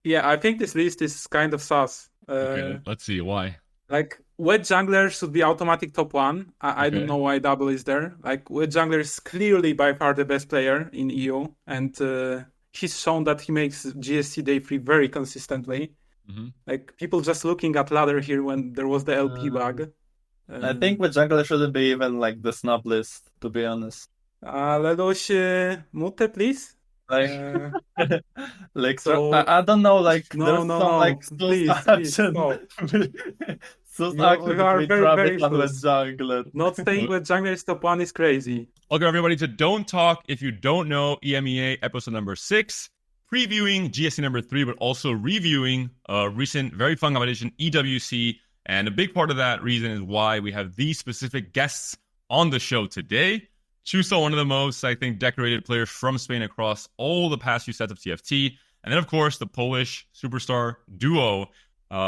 Yeah, I think this list is kind of sus. Okay, let's see why. Like, wet jungler should be automatic top one. I don't Okay. know why double is there. Like, wet jungler is clearly by far the best player in EU, and he's shown that he makes GSC day 3 very consistently. Hmm. Like, people just looking at ladder here when there was the LP Um, bug. I think with jungler shouldn't be even like the snub list, to be honest. Lelouch, mute, please. Like, Uh, like so, so, I don't know. Like, no, there's no, some like no. sus Please, action, stop. sus You action are between very, Travis very and with sus. jungler. Not staying with jungler is top one is crazy. Welcome everybody to Don't Talk If You Don't Know EMEA episode number 6, previewing GSC number 3, but also reviewing a recent very fun competition, EWC. And a big part of that reason is why we have these specific guests on the show today. Xus0o, one of the most, I think, decorated players from Spain across all the past few sets of TFT. And then, of course, the Polish superstar duo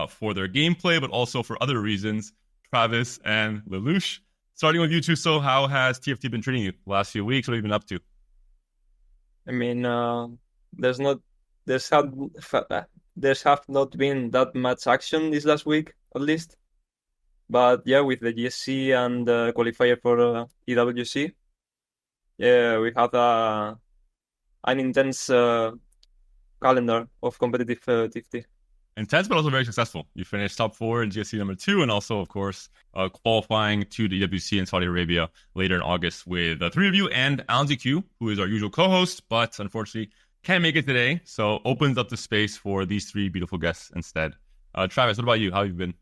for their gameplay, but also for other reasons, Travis and Lelouch. Starting with you two, so how has TFT been treating you the last few weeks? What have you been up to? I mean, there's not there's have there's have not been that much action this last week, at least. But yeah, with the GSC and the qualifier for EWC, yeah, we had an intense calendar of competitive TFT. Intense, but also very successful. You finished top 4 in GSC number 2, and also, of course, qualifying to the EWC in Saudi Arabia later in August with the three of you and AlanZQ, who is our usual co-host, but unfortunately can't make it today. So opens up the space for these three beautiful guests instead. Travis, what about you? How have you been?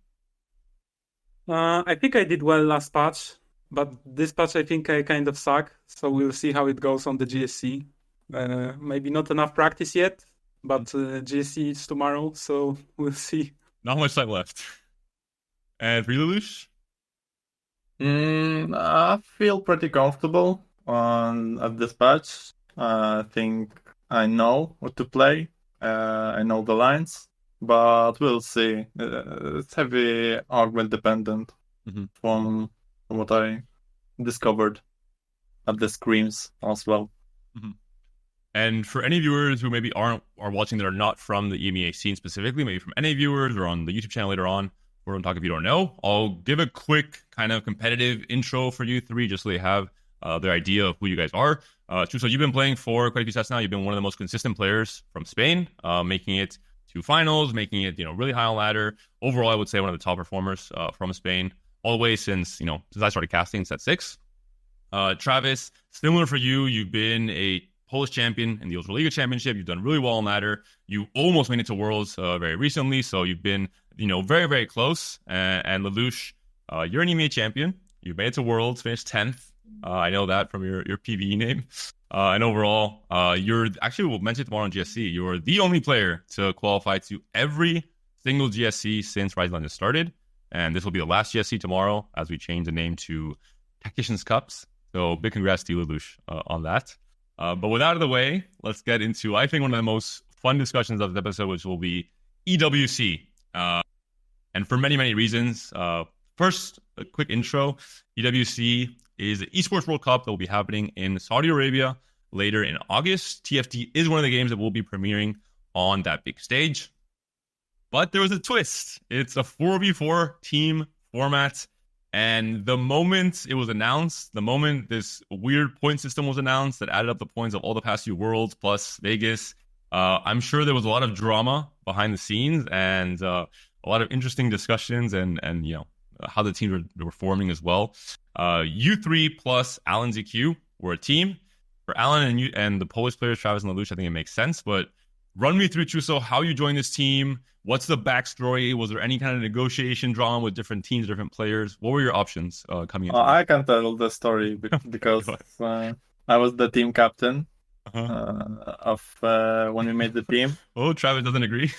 I think I did well last patch, but this patch I think I kind of suck. So we'll see how it goes on the GSC. Maybe not enough practice yet, but GSC is tomorrow, so we'll see. Not much time left. And for you, Lelouch? I feel pretty comfortable on at this patch. I think I know what to play. I know the lines, but we'll see. It's heavy augment dependent from what I discovered at the screams as well. Mm-hmm. And for any viewers who maybe are watching that are not from the EMEA scene specifically, maybe from any viewers or on the YouTube channel later on, or Don't Talk If You Don't Know, I'll give a quick kind of competitive intro for you three, just so they have their idea of who you guys are. So you've been playing for quite a few sets now. You've been one of the most consistent players from Spain, making it to finals, making it really high on ladder. Overall, I would say one of the top performers from Spain, all the way since I started casting set 6. Travis, similar for you, you've been a Polish champion in the Ultra Liga Championship. You've done really well on ladder. You almost made it to Worlds very recently, so you've been, very, very close. And Lelouch, you're an EMEA champion. You made it to Worlds, finished 10th. I know that from your PvE name. And overall, we'll mention tomorrow on GSC, you're the only player to qualify to every single GSC since Rise London started. And this will be the last GSC tomorrow as we change the name to Tactician's Cups. So big congrats to you, Lelouch, on that. But with out of the way, let's get into, I think, one of the most fun discussions of the episode, which will be EWC. And for many, many reasons. First, a quick intro. EWC is the Esports World Cup that will be happening in Saudi Arabia later in August. TFT is one of the games that will be premiering on that big stage. But there was a twist. It's a 4v4 team format. And the moment it was announced, the moment this weird point system was announced that added up the points of all the past few Worlds plus Vegas, I'm sure there was a lot of drama behind the scenes and a lot of interesting discussions and how the teams were forming as well. You three plus AlanZQ were a team. For Alan and the Polish players, Travis and Lelouch, I think it makes sense. But run me through, Xus0o, how you joined this team. What's the backstory? Was there any kind of negotiation drama with different teams, different players? What were your options coming into I can tell the story because I was the team captain of when we made the team. Oh, Travis doesn't agree.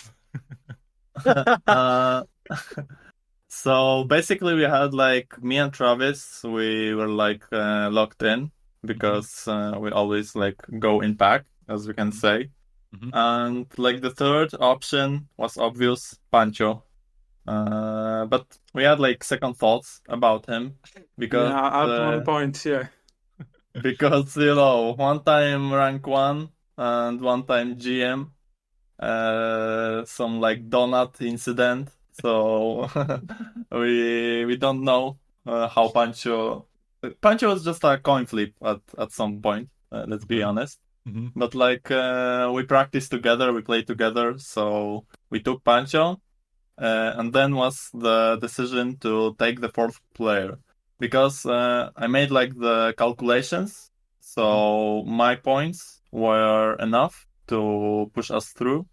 So basically, we had me and Travis. We were locked in because we always go in pack, as we can say. Mm-hmm. And the third option was obvious, Pancho. But we had second thoughts about him because at one point, yeah. Because one time rank 1 and one time GM, some like donut incident. So we don't know how Pancho was just a coin flip at some point. Let's be honest. Mm-hmm. But like we practiced together, we played together, so we took Pancho, and then was the decision to take the fourth player because I made like the calculations, so my points were enough to push us through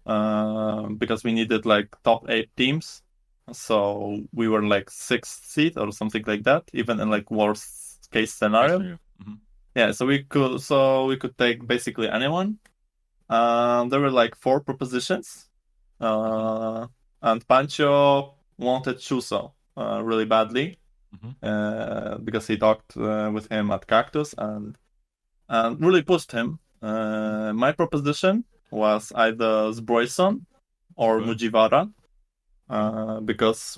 because we needed like top 8 teams, so we were like 6th seed or something like that, even in like worst case scenario. Mm-hmm. Yeah, so we could take basically anyone. There were like 4 propositions, and Pancho wanted Xus0o really badly because he talked with him at Cactus and really pushed him. My proposition was either Zbrojson or Mujiwara, because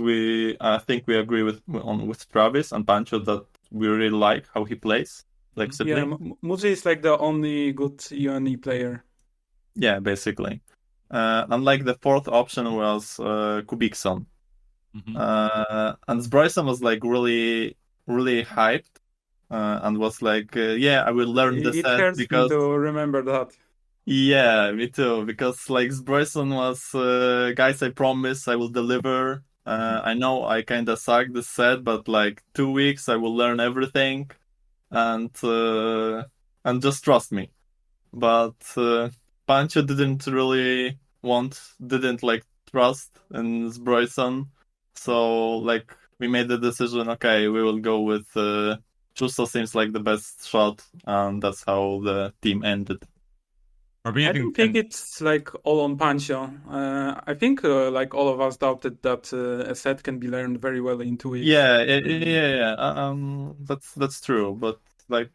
I think we agree with Travis and Pancho that we really like how he plays. Like Muji is like the only good UNE player. Yeah, basically. And like the fourth option was Kubikson. And Zbrojson was like really, really hyped and was like, I will learn the set hurts because... me to remember that. Yeah, me too, because like Zbrojson was, guys, I promise I will deliver. I know I kind of suck this set, but like 2 weeks I will learn everything. And just trust me. But Pancho didn't like trust in Zbrojson, so like we made the decision. Okay, we will go with Xus0o. Seems like the best shot, and that's how the team ended. I don't think it's like all on Pancho. I think like all of us doubted that a set can be learned very well in 2 weeks. That's true. But like,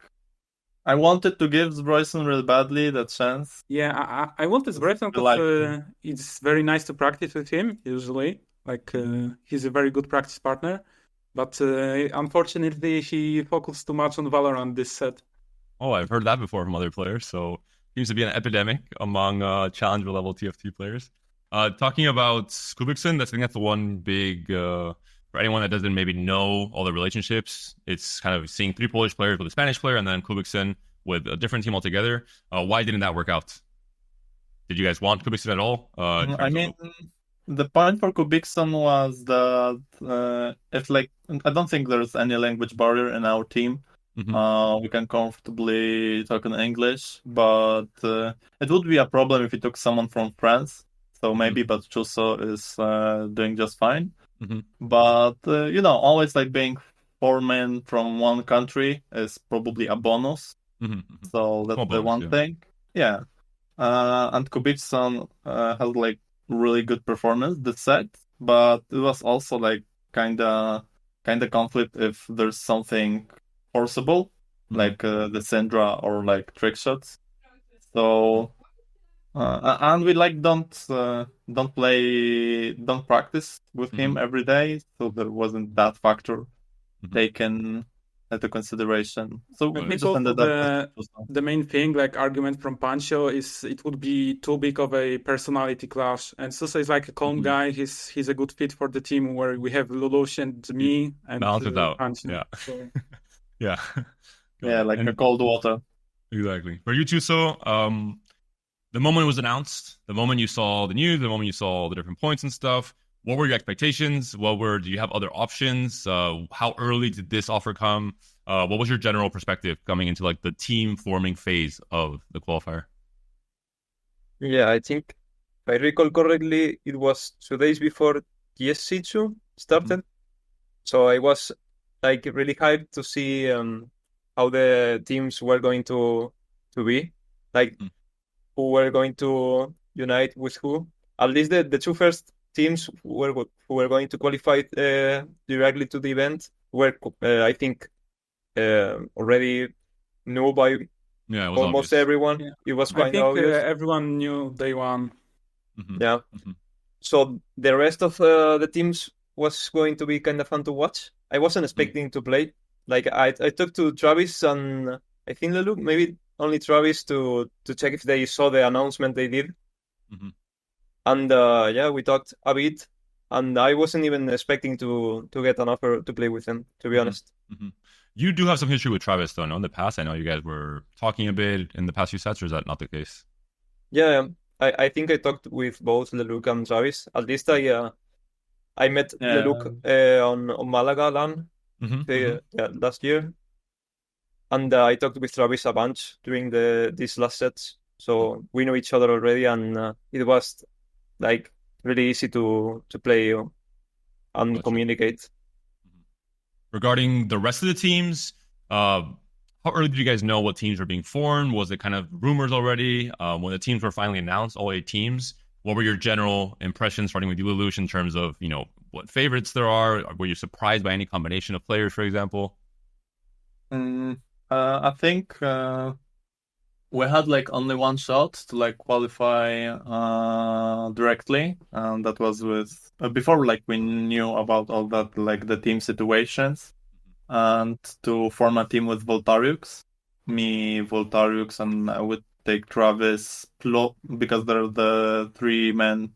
I wanted to give Zbrojson really badly that chance. Yeah, I wanted Zbrojson because it's very nice to practice with him. Usually, like he's a very good practice partner. But unfortunately, he focused too much on Valorant this set. Oh, I've heard that before from other players. So seems to be an epidemic among challenger level TFT players. Talking about Kubikson, I think that's the one big for anyone that doesn't maybe know all the relationships. It's kind of seeing 3 Polish players with a Spanish player and then Kubikson with a different team altogether. Why didn't that work out? Did you guys want Kubikson at all? I mean, the point for Kubikson was that if like I don't think there's any language barrier in our team. We can comfortably talk in English, but it would be a problem if we took someone from France. So maybe, but Xus0o is doing just fine. But always like being 4 men from one country is probably a bonus. So that's the one thing. Yeah. And Kubikson has like really good performance this set, but it was also like kinda conflict if there's something forcible, like the Syndra or like trick shots. So and we like don't practice with him every day, so there wasn't that factor taken into consideration. So we just ended up the main thing, like argument from Pancho, is it would be too big of a personality clash. And Xus0o is like a calm guy. He's a good fit for the team where we have Lelouch and me and balances out. Pancho. Yeah. So. Yeah, like a cold water. Exactly. For you, Xus0o, the moment it was announced, the moment you saw the news, the moment you saw the different points and stuff, what were your expectations? Do you have other options? How early did this offer come? What was your general perspective coming into like the team forming phase of the qualifier? Yeah, I think if I recall correctly, it was 2 days before GSC 2 started. So I was like really hyped to see how the teams were going to be, like who were going to unite with who. At least the 2 first teams who were going to qualify directly to the event were, I think, already knew by almost everyone. Yeah. It was quite obvious. Everyone knew day one. Yeah. So the rest of the teams was going to be kind of fun to watch. I wasn't expecting to play. Like I talked to Travis and I think Lelouch, maybe only Travis, to check if they saw the announcement they did. And we talked a bit, and I wasn't even expecting to get an offer to play with him, to be honest. Mm-hmm. You do have some history with Travis, though, no? In the past, I know you guys were talking a bit in the past few sets, or is that not the case? Yeah, I think I talked with both Lelouch and Travis. At least I met Lelouch on Malaga LAN last year, and I talked with Travis a bunch during these last sets. So we know each other already, and it was like really easy to play and communicate. Regarding the rest of the teams, how early did you guys know what teams were being formed? Was it kind of rumors already? When the teams were finally announced, all 8 teams, what were your general impressions, starting with you, Lelouch, in terms of, what favorites there are? Were you surprised by any combination of players, for example? I think we had like only one shot to like qualify directly, and that was with before like we knew about all that, like the team situations, and to form a team with Voltariux, and I would take Travis because they're the 3 men.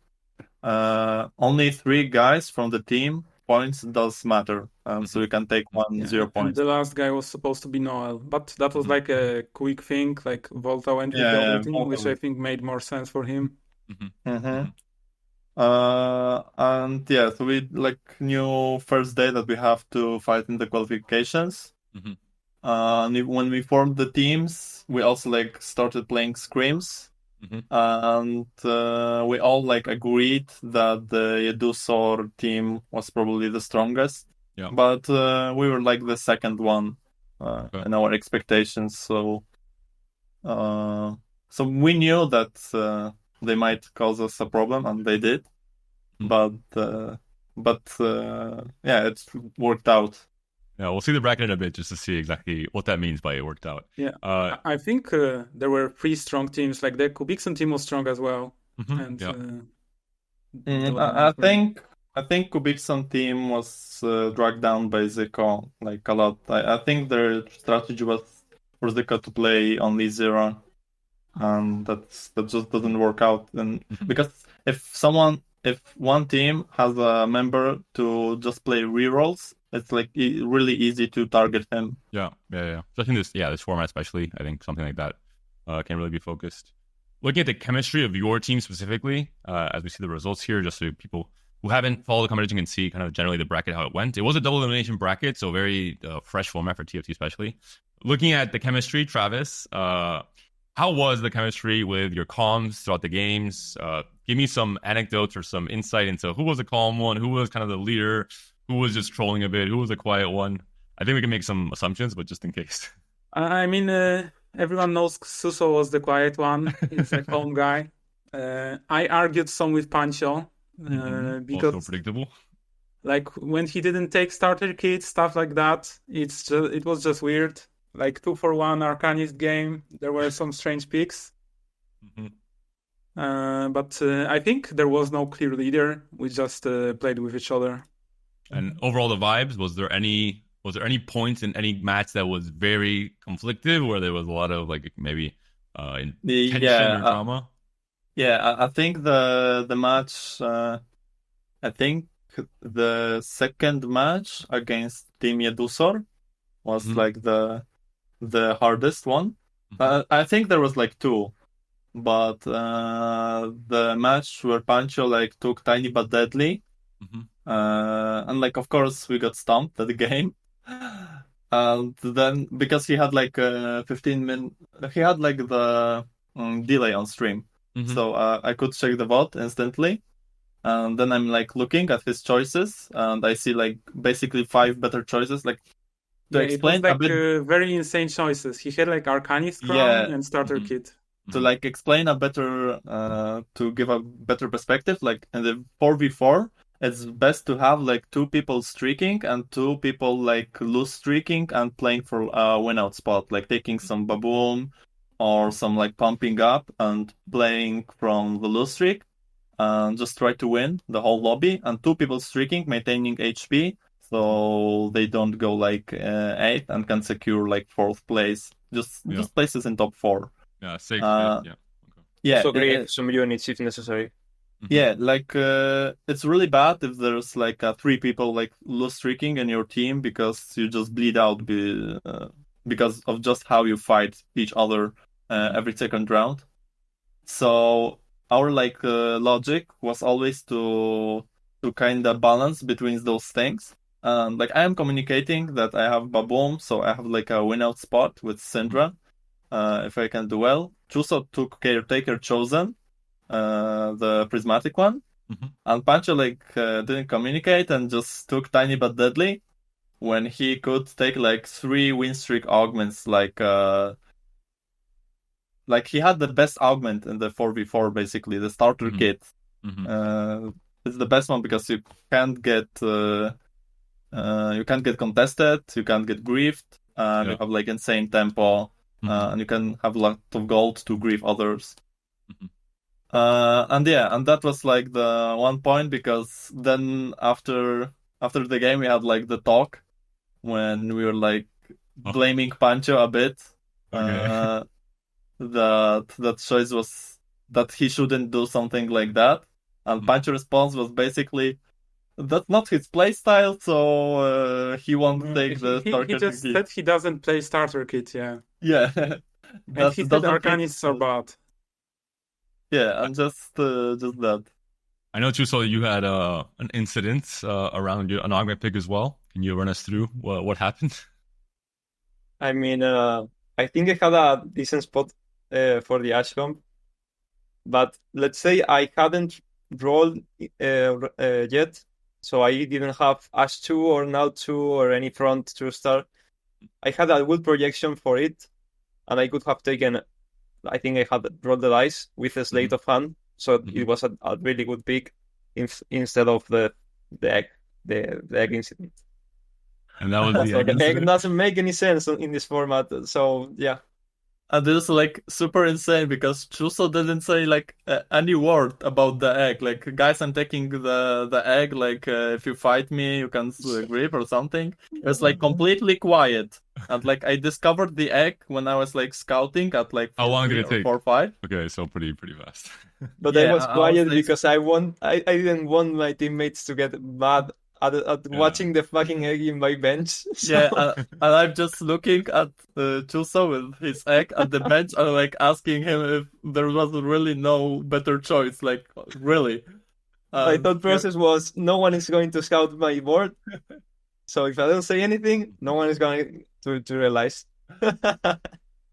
Only 3 guys from the team. Points does matter, so you can take 0 points. And the last guy was supposed to be Noel, but that was like a quick thing. Like Volta went with the other team, which I think made more sense for him. And so we like knew first day that we have to fight in the qualifications. When we formed the teams, we also like started playing scrims. And we all like agreed that the Xus0o team was probably the strongest. Yeah. But we were like the second one in our expectations. So we knew that they might cause us a problem, and they did. But it worked out. Yeah, we'll see the bracket in a bit just to see exactly what that means by it worked out. Yeah, I think there were 3 strong teams. Like the Kubikson team was strong as well. And I think Kubikson team was dragged down by Zico like a lot. I think their strategy was for Zico to play only 0, and that just doesn't work out. And because if one team has a member to just play rerolls, it's like really easy to target him. Yeah. Especially this format, especially, I think something like that can really be focused. Looking at the chemistry of your team specifically, as we see the results here, just so people who haven't followed the competition can see kind of generally the bracket, how it went. It was a double elimination bracket, so very fresh format for TFT especially. Looking at the chemistry, Travis, how was the chemistry with your comms throughout the games? Give me some anecdotes or some insight into who was the calm one, who was kind of the leader, who was just trolling a bit, who was the quiet one. I think we can make some assumptions, but just in case. I mean, everyone knows Xus0o was the quiet one. He's a calm guy. I argued some with Pancho because also predictable. Like when he didn't take starter kits, stuff like that, it was just weird. Like 2-for-1 Arcanist game, there were some strange picks. But I think there was no clear leader. We just played with each other. And overall, the vibes, was there any points in any match that was very conflictive, where there was a lot of like maybe tension or drama? I think the match. I think the second match against Team Xus0o was like the hardest one. I think there was like 2, but the match where Pancho like took Tiny but Deadly. And like of course we got stumped at the game, and then because he had like 15 minutes, he had like the delay on stream, so I could check the VOD instantly, and then I'm like looking at his choices, and I see like basically 5 better choices. Like to explain it was like very insane choices. He had like Arcanist Crown and starter kit. To like explain a better, to give a better perspective, like in the 4v4, it's best to have like 2 people streaking and 2 people like loose streaking and playing for a win out spot, like taking some baboon or some like pumping up and playing from the loose streak and just try to win the whole lobby, and 2 people streaking, maintaining HP, so they don't go like 8th and can secure like 4th place, just places in top 4. Yeah, safe. Okay. So create some units if necessary. Yeah, like it's really bad if there's like 3 people like lose streaking in your team because you just bleed out because of just how you fight each other every second round. So our like logic was always to kind of balance between those things. Like I am communicating that I have Baboom, so I have like a win out spot with Syndra. If I can do well. Xus0o took Caretaker Chosen, the prismatic one. And Pancho like didn't communicate and just took Tiny but Deadly when he could take like 3 win streak augments. Like he had the best augment in the 4v4 basically, the starter kit. It's the best one because can't get you can't get contested, you can't get griefed, you have like insane tempo, and you can have a lot of gold to grief others. And that was like the one point because then after the game we had like the talk when we were like blaming Pancho a bit. That choice was that he shouldn't do something like that, and Pancho's response was basically that's not his playstyle, so he won't take the starter kit. He just said he doesn't play starter kit, yeah. Yeah. And he said Arcanists are bad. Yeah, and just that. I know, Xus0o, you had an incident around an augment pick as well. Can you run us through what happened? I mean, I think I had a decent spot for the Ash comp, but let's say I hadn't rolled yet, so I didn't have Ash 2 or now 2 or any front 2-star. I had a good projection for it, and I could have taken, I think I had rolled the dice with a slate of hand, so it was a really good pick instead of the egg incident. And that was so the egg doesn't make any sense in this format, so yeah. And this is like super insane because Xus0o didn't say like any word about the egg. Like, guys, I'm taking the egg. Like, if you fight me, you can grip or something. It was like completely quiet. And like, I discovered the egg when I was like scouting at like how long did it take? 4-5. Okay, so pretty fast. But I was quiet because I didn't want my teammates to get mad at watching the fucking egg in my bench. So. Yeah, and I'm just looking at Xus0o with his egg at the bench and like asking him if there was really no better choice. Like, really. My thought process was no one is going to scout my board. So if I don't say anything, no one is going to realize.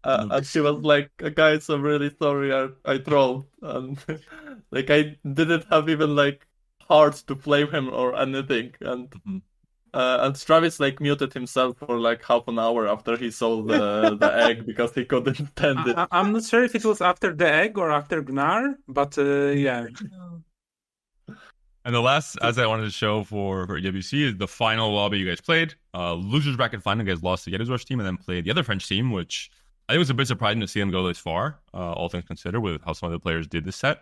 And she was like, guys, I'm really sorry, I trolled. And like, I didn't have even like hard to blame him or anything, and Travis like muted himself for like half an hour after he saw the egg because he couldn't stand it. I'm not sure if it was after the egg or after Gnar, but yeah. And the last, as I wanted to show for EWC, is the final lobby you guys played. Losers bracket final, you guys lost to the Rush team and then played the other French team, which I think was a bit surprising to see them go this far, all things considered, with how some of the players did this set.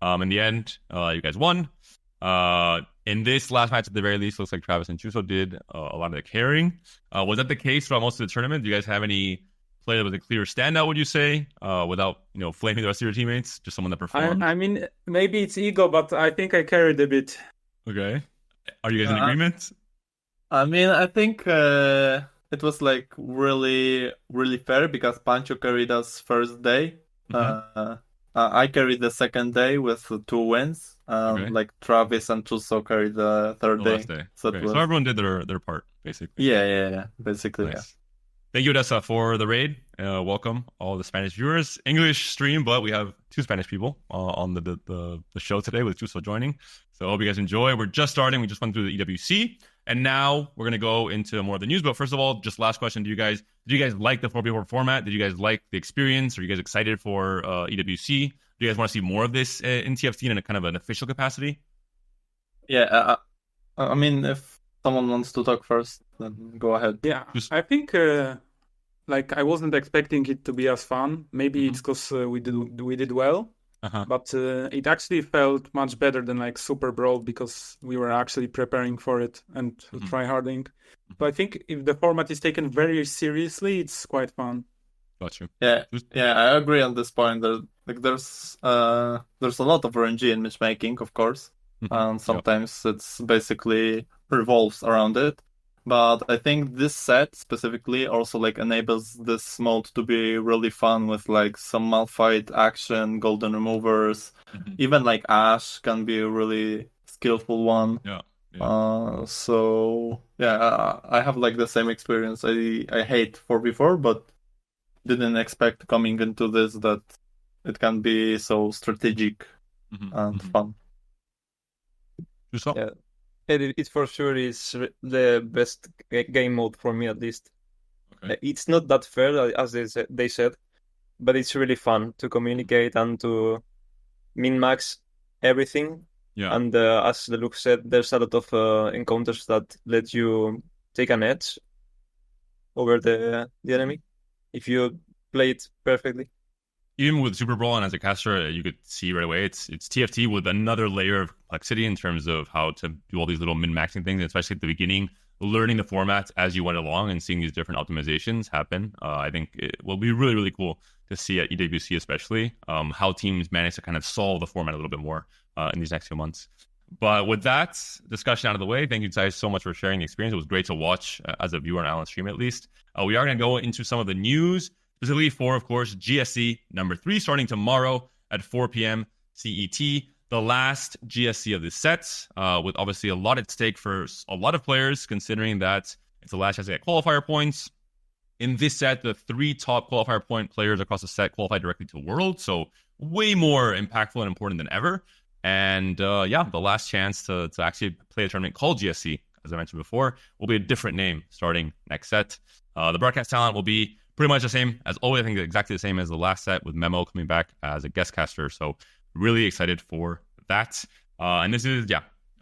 In the end, you guys won. In this last match, at the very least, looks like Travis and Xus0o did a lot of the carrying. Was that the case throughout most of the tournament? Do you guys have any player that was a clear standout, would you say, without flaming the rest of your teammates? Just someone that performed? I mean, maybe it's ego, but I think I carried a bit. Okay. Are you guys in agreement? I mean, I think it was like really, really fair because Pancho carried us first day. I carried the second day with 2 wins. Like Travis and Xus0o carried the third day. So everyone did their part, basically. Yeah. Basically, nice. Yeah. Thank you, Odessa, for the raid. Welcome all the Spanish viewers. English stream, but we have 2 Spanish people on the show today with Xus0o joining. So I hope you guys enjoy. We're just starting. We just went through the EWC. And now we're going to go into more of the news. But first of all, just last question. Did you guys like the 4v4 format? Did you guys like the experience? Are you guys excited for EWC? Do you guys want to see more of this in TFT in a kind of an official capacity? Yeah, I mean, if someone wants to talk first, then go ahead. Yeah, I think like I wasn't expecting it to be as fun. Maybe it's because we did well. But it actually felt much better than like Super Brawl because we were actually preparing for it and try-harding. So I think if the format is taken very seriously, it's quite fun. Got you. Yeah, I agree on this point. like there's a lot of RNG in matchmaking, of course, and sometimes it's basically revolves around it. But I think this set specifically also like enables this mode to be really fun with like some Malphite action, golden removers, even like Ash can be a really skillful one. So yeah, I have like the same experience. I hate 4v4, but didn't expect coming into this that it can be so strategic and fun. Yeah, it for sure is the best game mode for me, at least. It's not that fair, as they said, but it's really fun to communicate and to min-max everything. And as Lelouch said, there's a lot of encounters that let you take an edge over the enemy if you play it perfectly. Even with Super Brawl and as a caster, you could see right away it's TFT with another layer of complexity in terms of how to do all these little min-maxing things, especially at the beginning, learning the formats as you went along and seeing these different optimizations happen. I think it will be really, really cool to see at EWC especially how teams manage to kind of solve the format a little bit more in these next few months. But with that discussion out of the way, thank you guys so much for sharing the experience. It was great to watch as a viewer on Alan's stream, at least. We are going to go into some of the news, specifically for, of course, GSC number 3, starting tomorrow at 4 p.m. CET. The last GSC of this set, with obviously a lot at stake for a lot of players, considering that it's the last chance to get qualifier points. In this set, the 3 top qualifier point players across the set qualify directly to World, so way more impactful and important than ever. And the last chance to actually play a tournament called GSC, as I mentioned before, will be a different name starting next set. The broadcast talent will be pretty much the same as always. I think exactly the same as the last set, with Memo coming back as a guest caster. So really excited for that. And this is,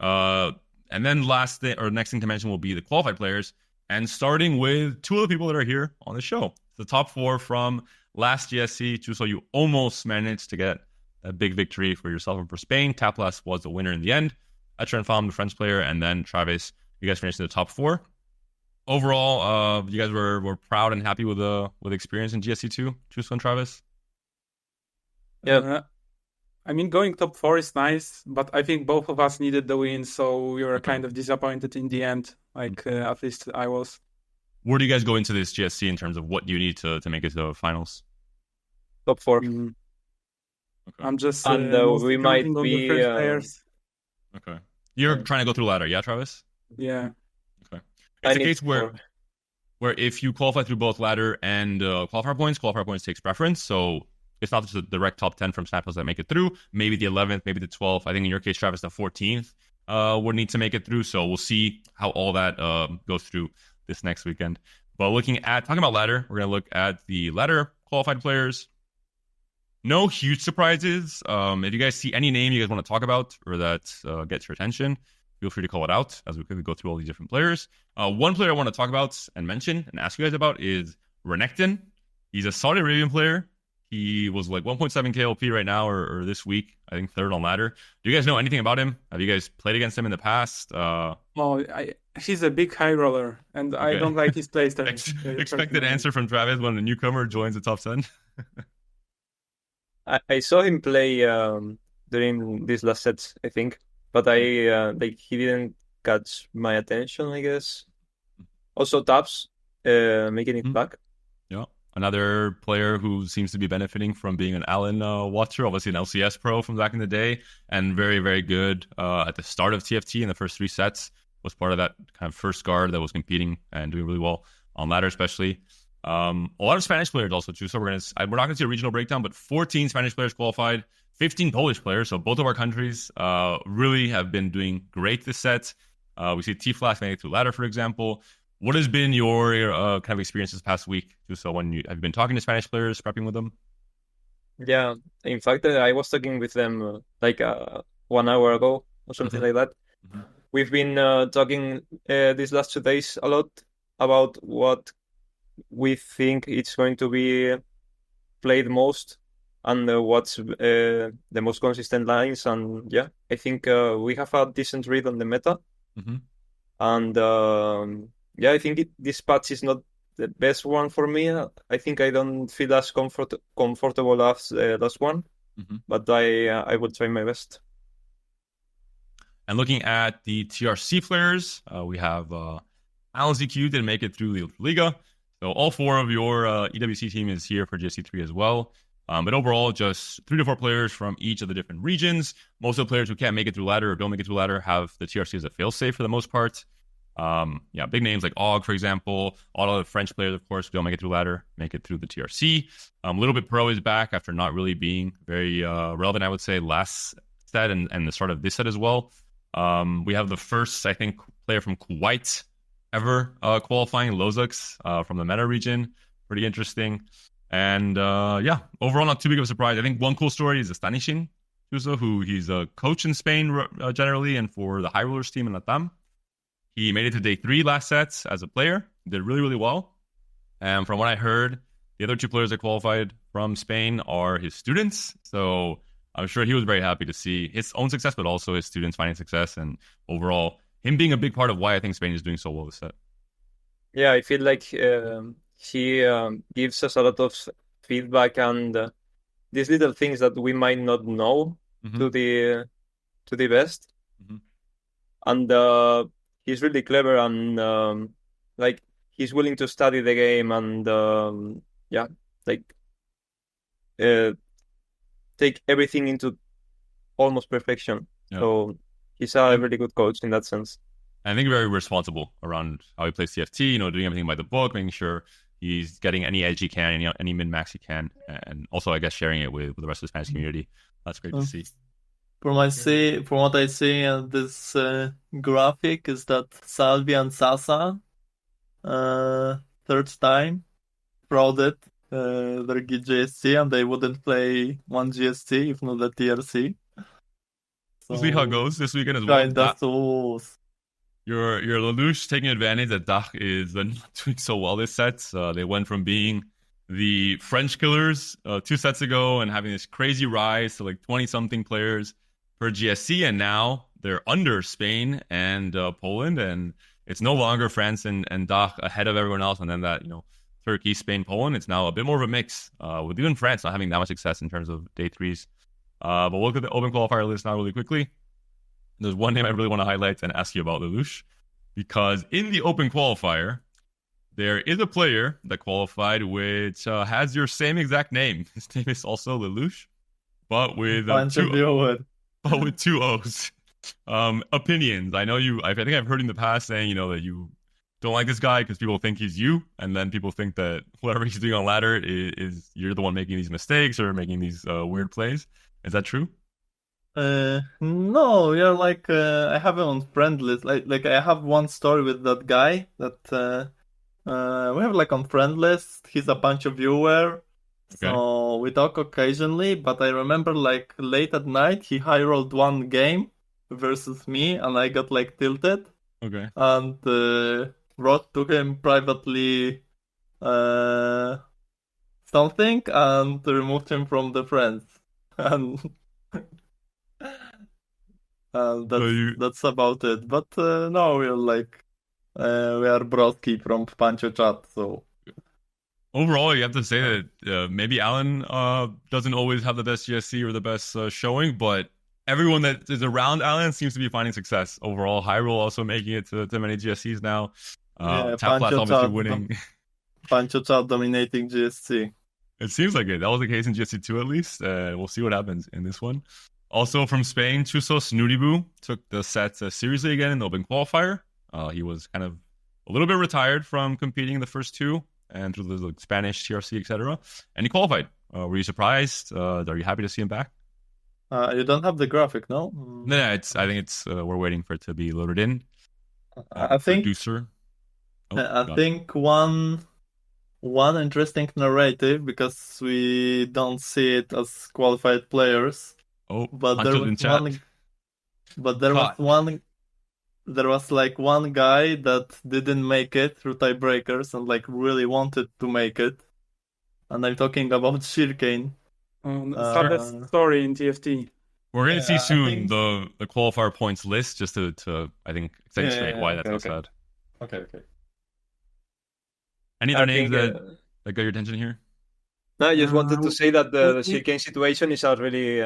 and then next thing to mention will be the qualified players. And starting with 2 of the people that are here on the show. The top 4 from last GSC. Xus0o, you almost managed to get a big victory for yourself and for Spain. Taplas was the winner in the end. Etrenfam, the French player, and then Travis, you guys finished in the top 4. Overall, you guys were proud and happy with the experience in GSC 2, Xus0o and Travis? Yeah. I mean, going top 4 is nice, but I think both of us needed the win, so we were kind of disappointed in the end. At least I was. Where do you guys go into this GSC in terms of what you need to make it to the finals? Top 4. Okay. I'm just and we might be on the first players. Okay. You're trying to go through ladder, yeah, Travis? Yeah. Okay. It's a case where if you qualify through both ladder and qualifier points takes preference. So it's not just the direct top 10 from Snapchat that make it through. Maybe the 11th, maybe the 12th. I think in your case, Travis, the 14th would need to make it through. So we'll see how all that goes through this next weekend. But talking about ladder, we're going to look at the ladder qualified players. No huge surprises. If you guys see any name you guys want to talk about or that gets your attention, feel free to call it out as we quickly go through all these different players. One player I want to talk about and mention and ask you guys about is Renekton. He's a Saudi Arabian player. He was like 1.7 KLP right now, or this week, I think 3rd on ladder. Do you guys know anything about him? Have you guys played against him in the past? He's a big high roller, and okay. I don't like his playstyle. Expected answer from Travis when a newcomer joins the top 10. I saw him play during these last sets, I think, but he didn't catch my attention, I guess. Also, Taps making it back. Yeah, another player who seems to be benefiting from being an Alan watcher, obviously an LCS pro from back in the day, and very, very good at the start of TFT in the first 3 sets. Was part of that kind of first guard that was competing and doing really well on ladder, especially. A lot of Spanish players also too. So we're not going to see a regional breakdown, but 14 Spanish players qualified, 15 Polish players. So both of our countries really have been doing great this set. We see T-Flash making it through ladder, for example. What has been your kind of experience this past week? So have you been talking to Spanish players, prepping with them? Yeah, in fact, I was talking with them 1 hour ago or something like that. Mm-hmm. We've been talking these last 2 days a lot about what we think it's going to be played most and what's the most consistent lines. And yeah, I think we have a decent read on the meta. Mm-hmm. And I think this patch is not the best one for me. I think I don't feel as comfortable as last one. but I will try my best. And looking at the TRC players, we have Alan ZQ didn't make it through the Liga. So all 4 of your EWC team is here for GSC 3 as well. But overall, just 3 to 4 players from each of the different regions. Most of the players who can't make it through ladder or don't make it through ladder have the TRC as a failsafe for the most part. Big names like Og, for example. All of the French players, of course, who don't make it through ladder, make it through the TRC. Little Bit Pro is back after not really being very relevant, I would say, last set and the start of this set as well. We have the first, I think, player from Kuwait ever qualifying, Lelouch from the meta region. Pretty interesting. And overall, not too big of a surprise. I think one cool story is Tactician, who he's a coach in Spain generally and for the High Rollers team in Latam. He made it to day 3 last sets as a player. Did really, really well. And from what I heard, the other 2 players that qualified from Spain are his students. So I'm sure he was very happy to see his own success, but also his students finding success. And overall, him being a big part of why I think Spain is doing so well this set. Yeah, I feel like he gives us a lot of feedback and these little things that we might not know to the best. And he's really clever and he's willing to study the game and take everything into almost perfection. Yeah. So he's a really good coach in that sense. I think very responsible around how he plays TFT, doing everything by the book, making sure he's getting any edge he can, any min-max he can, and also, I guess, sharing it with the rest of the Spanish community. That's great to see. From what I see in this graphic is that Salvi and Sasa, third time, frauded their GSC and they wouldn't play one GSC if not the TRC. So, we'll see how it goes this weekend as well. Your Lelouch taking advantage that Dach is not doing so well this set. They went from being the French killers 2 sets ago and having this crazy rise to like 20-something players per GSC, and now they're under Spain and Poland, and it's no longer France and Dach ahead of everyone else, and then that, Turkey, Spain, Poland. It's now a bit more of a mix, with even France not having that much success in terms of day 3s. But we'll look at the open qualifier list now really quickly. There's one name I really want to highlight and ask you about, Lelouch, because in the open qualifier, there is a player that qualified which has your same exact name. His name is also Lelouch, but with 2 O's. Opinions. I know I think I've heard in the past saying, that you don't like this guy because people think he's you, and then people think that whatever he's doing on ladder is you're the one making these mistakes or making these weird plays. Is that true? No, I have him on friend list. Like I have one story with that guy that we have on friend list. He's a bunch of viewer, so we talk occasionally. But I remember late at night he high rolled one game versus me, and I got tilted. Okay. And wrote to him privately something and removed him from the friends. And that's about it. But no, we're we are broski from Pancho Chat, so overall, you have to say that maybe Alan doesn't always have the best GSC or the best showing, but everyone that is around Alan seems to be finding success. Overall, High Roll also making it to many GSCs now. Tapflat obviously winning. Pancho Chat dominating GSC. It seems like it. That was the case in GSC2 at least. We'll see what happens in this one. Also from Spain, Xus0o took the set seriously again in the open qualifier. He was kind of a little bit retired from competing the first 2 and through the Spanish TRC, etc. And he qualified. Were you surprised? Are you happy to see him back? You don't have the graphic, no? No, I think it's we're waiting for it to be loaded in. I think producer. I think one interesting narrative, because we don't see it as qualified players. But there was one guy that didn't make it through tiebreakers and really wanted to make it. And I'm talking about Shirkane. Saddest story in TFT. We're going to see soon the qualifier points list, just to I think accentuate why that's so sad. Okay. Any other names that got your attention here? No, I just wanted to say that the we- Shirkane situation is a really,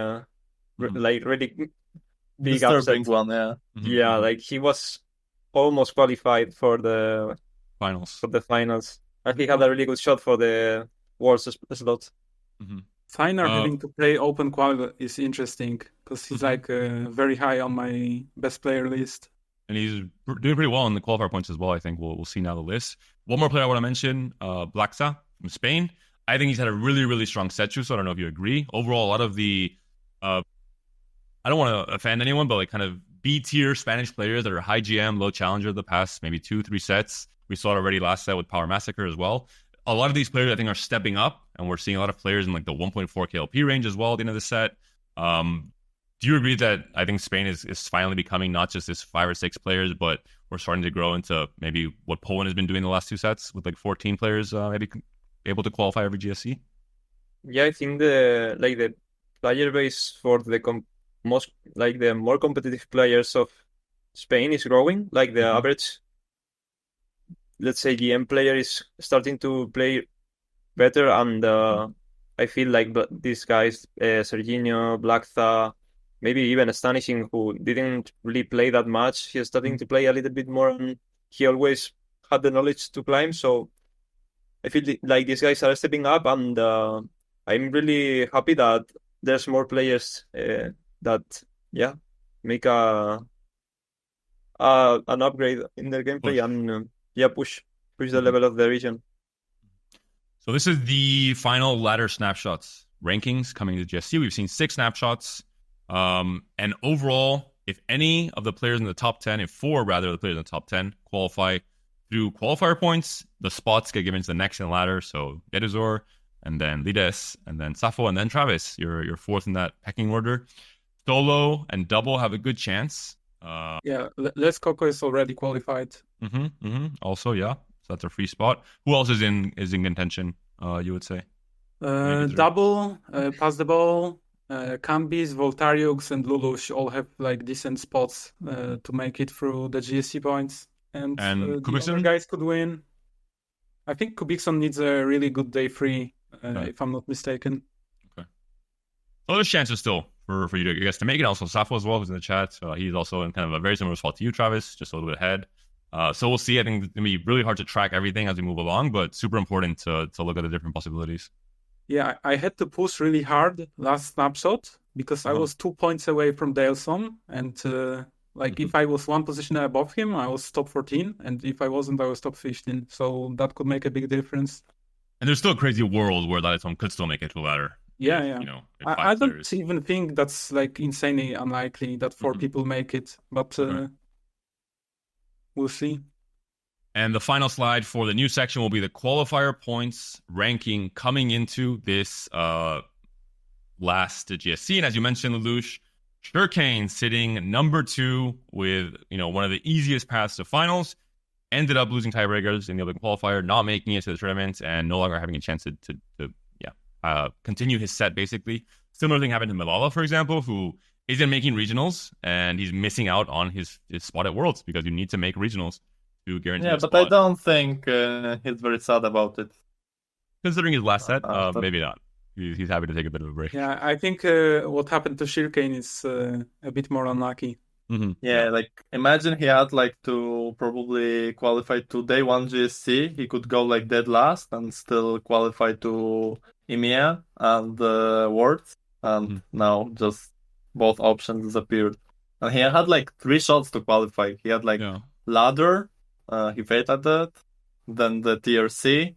really big Disturbing upset. one, yeah. Yeah, like he was almost qualified for the Finals. finals, and he had a really good shot for the Worlds slot. Feiner Uh, having to play open qual is interesting because he's like very high on my best player list. And he's doing pretty well in the qualifier points as well. I think we'll see now the list. One more player I want to mention, Blaxa from Spain. I think he's had a really, really strong set shoe, so I don't know if you agree. Overall, a lot of the, I don't want to offend anyone, but like kind of B-tier Spanish players that are high GM, low challenger the past maybe 2-3 sets. We saw it already last set with Power Massacre as well. A lot of these players I think are stepping up, and we're seeing a lot of players in like the 1.4 KLP range as well at the end of the set. Do you agree that I think Spain is finally becoming not just this 5 or 6 players, but we're starting to grow into maybe what Poland has been doing the last 2 sets with like 14 players maybe able to qualify every GSC? Yeah, I think the player base for the more competitive players of Spain is growing. Like the average, let's say, GM player is starting to play better, and I feel like these guys, Serginho, Blackta, maybe even Astonishing, who didn't really play that much, he's starting to play a little bit more, and he always had the knowledge to climb. So I feel like these guys are stepping up, and I'm really happy that there's more players that make an upgrade in their gameplay and push the level of the region. So this is the final ladder snapshots rankings coming to GSC. We've seen 6 snapshots. And overall, if any of the players in the top 10, if 4 rather of the players in the top 10 qualify through qualifier points, the spots get given to the next in ladder. So Edizor, and then Lides, and then Xus0o, and then Travis. You're 4th in that pecking order. Solo and Double have a good chance. Les Coco is already qualified. Also, yeah. So that's a free spot. Who else is in contention, you would say? Double, Pass the Ball, Cambis, Voltariux, and Lelouch all have like decent spots to make it through the GSC points. And the other guys could win. I think Kubikson needs a really good day 3, if I'm not mistaken. Okay. So there's chances still for you to, I guess, to make it. Also, Xus0o as well, who's in the chat. He's also in kind of a very similar spot to you, Travis, just a little bit ahead. So we'll see. I think it's going to be really hard to track everything as we move along, but super important to look at the different possibilities. Yeah, I had to push really hard last snapshot because I was 2 points away from Daleson, and if I was 1 position above him, I was top 14, and if I wasn't, I was top 15. So that could make a big difference. And there's still a crazy world where Daleson could still make it to the ladder. Yeah. You know, I don't even think that's like insanely unlikely that 4 people make it, but we'll see. And the final slide for the new section will be the qualifier points ranking coming into this last GSC. And as you mentioned, Lelouch, Shirkane sitting number 2 with one of the easiest paths to finals. Ended up losing tiebreakers in the other qualifier, not making it to the tournament, and no longer having a chance to continue his set, basically. Similar thing happened to Malala, for example, who isn't making regionals, and he's missing out on his spot at Worlds because you need to make regionals to guarantee a spot. I don't think he's very sad about it. Considering his last set, maybe not. He's happy to take a bit of a break. Yeah, I think what happened to Shirkane is a bit more unlucky. Yeah, like imagine he had like to probably qualify to day 1 GSC. He could go like dead last and still qualify to EMEA and Worlds. And now just both options disappeared. And he had like 3 shots to qualify. He had like ladder, he failed at that. Then the TRC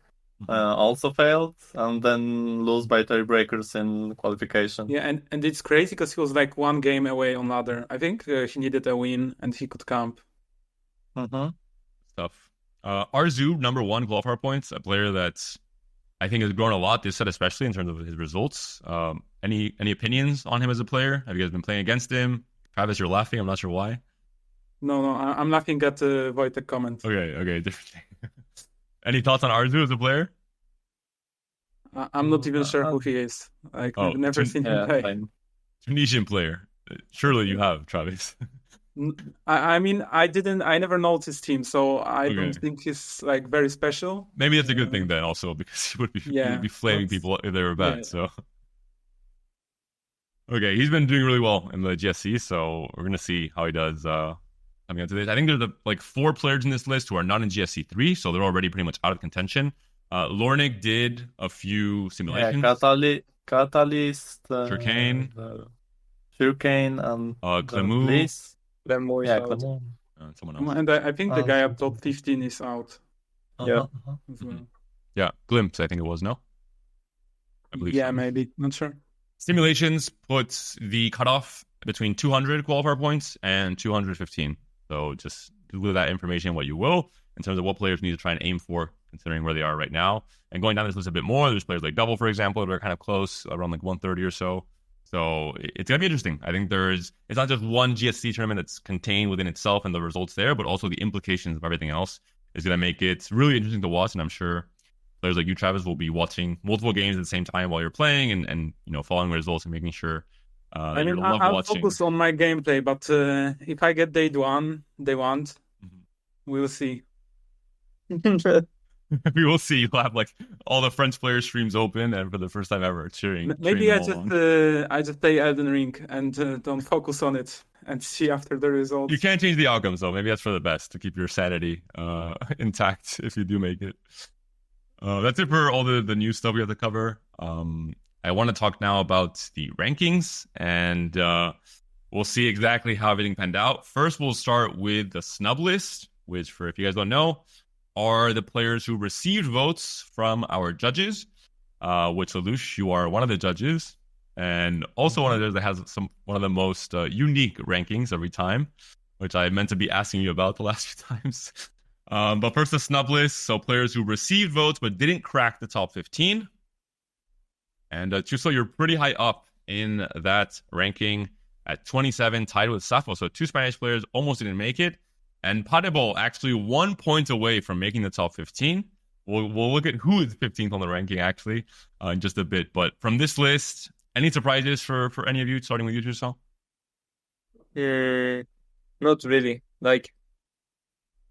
also failed, and then lose by tiebreakers in qualification. Yeah, and it's crazy because he was like 1 game away on ladder. I think he needed a win and he could camp. Stuff. Xus0o, number 1 qualifier points, a player that's I think has grown a lot this set, especially in terms of his results. Any opinions on him as a player? Have you guys been playing against him? Travis, you're laughing. I'm not sure why. No, I'm laughing at Wojtek comment. Okay, different thing. Any thoughts on Xus0o as a player? I'm not even sure who he is. I've never seen him play. Tunisian player. Surely you have, Travis. I mean, I never noticed him, so I Okay. don't think he's like very special. Maybe that's a good thing then, also, because he would be flaming people if they were bad. Yeah. So, okay, he's been doing really well in the GSC, so we're gonna see how he does coming into this. I think there's like 4 players in this list who are not in GSC 3, so they're already pretty much out of contention. Lornik did a few simulations. Catalyst, Churkane, and Clemu, Bliss. Clemu is Yeah, out. Clemu. and someone else. And I think the guy up something. top 15 is out Yeah. as well. Yeah, Glimpse, I think it was, no? I believe Yeah, so. maybe. Not sure. Simulations puts the cutoff between 200 qualifier points and 215. So just with that information, what you will, in terms of what players need to try and aim for, considering where they are right now. And going down this list a bit more, there's players like Double, for example, that are kind of close, around like 130 or so. So it's going to be interesting. I think it's not just one GSC tournament that's contained within itself and the results there, but also the implications of everything else is going to make it really interesting to watch. And I'm sure players like you, Travis, will be watching multiple games at the same time while you're playing and following the results and making sure I mean, love I'll watching. focus on my gameplay, but if I get day one, we will see. We will see. You'll have like all the French player streams open and for the first time ever cheering. Maybe I them all on. I just play Elden Ring and don't focus on it and see after the results. You can't change the outcomes though. Maybe that's for the best to keep your sanity intact if you do make it. That's it for all the new stuff we have to cover. I want to talk now about the rankings, and we'll see exactly how everything panned out. First, we'll start with the snub list, which, for if you guys don't know, are the players who received votes from our judges. Which, Lelouch, you are one of the judges, and also one of those that has one of the most unique rankings every time, which I meant to be asking you about the last few times. But first, the snub list. So players who received votes but didn't crack the top 15. And Xus0o, you're pretty high up in that ranking at 27, tied with Safo. So 2 Spanish players almost didn't make it. And Padebol actually 1 point away from making the top 15. We'll look at who is 15th on the ranking, actually, in just a bit. But from this list, any surprises for any of you, starting with you, Xus0o? Not really. Like,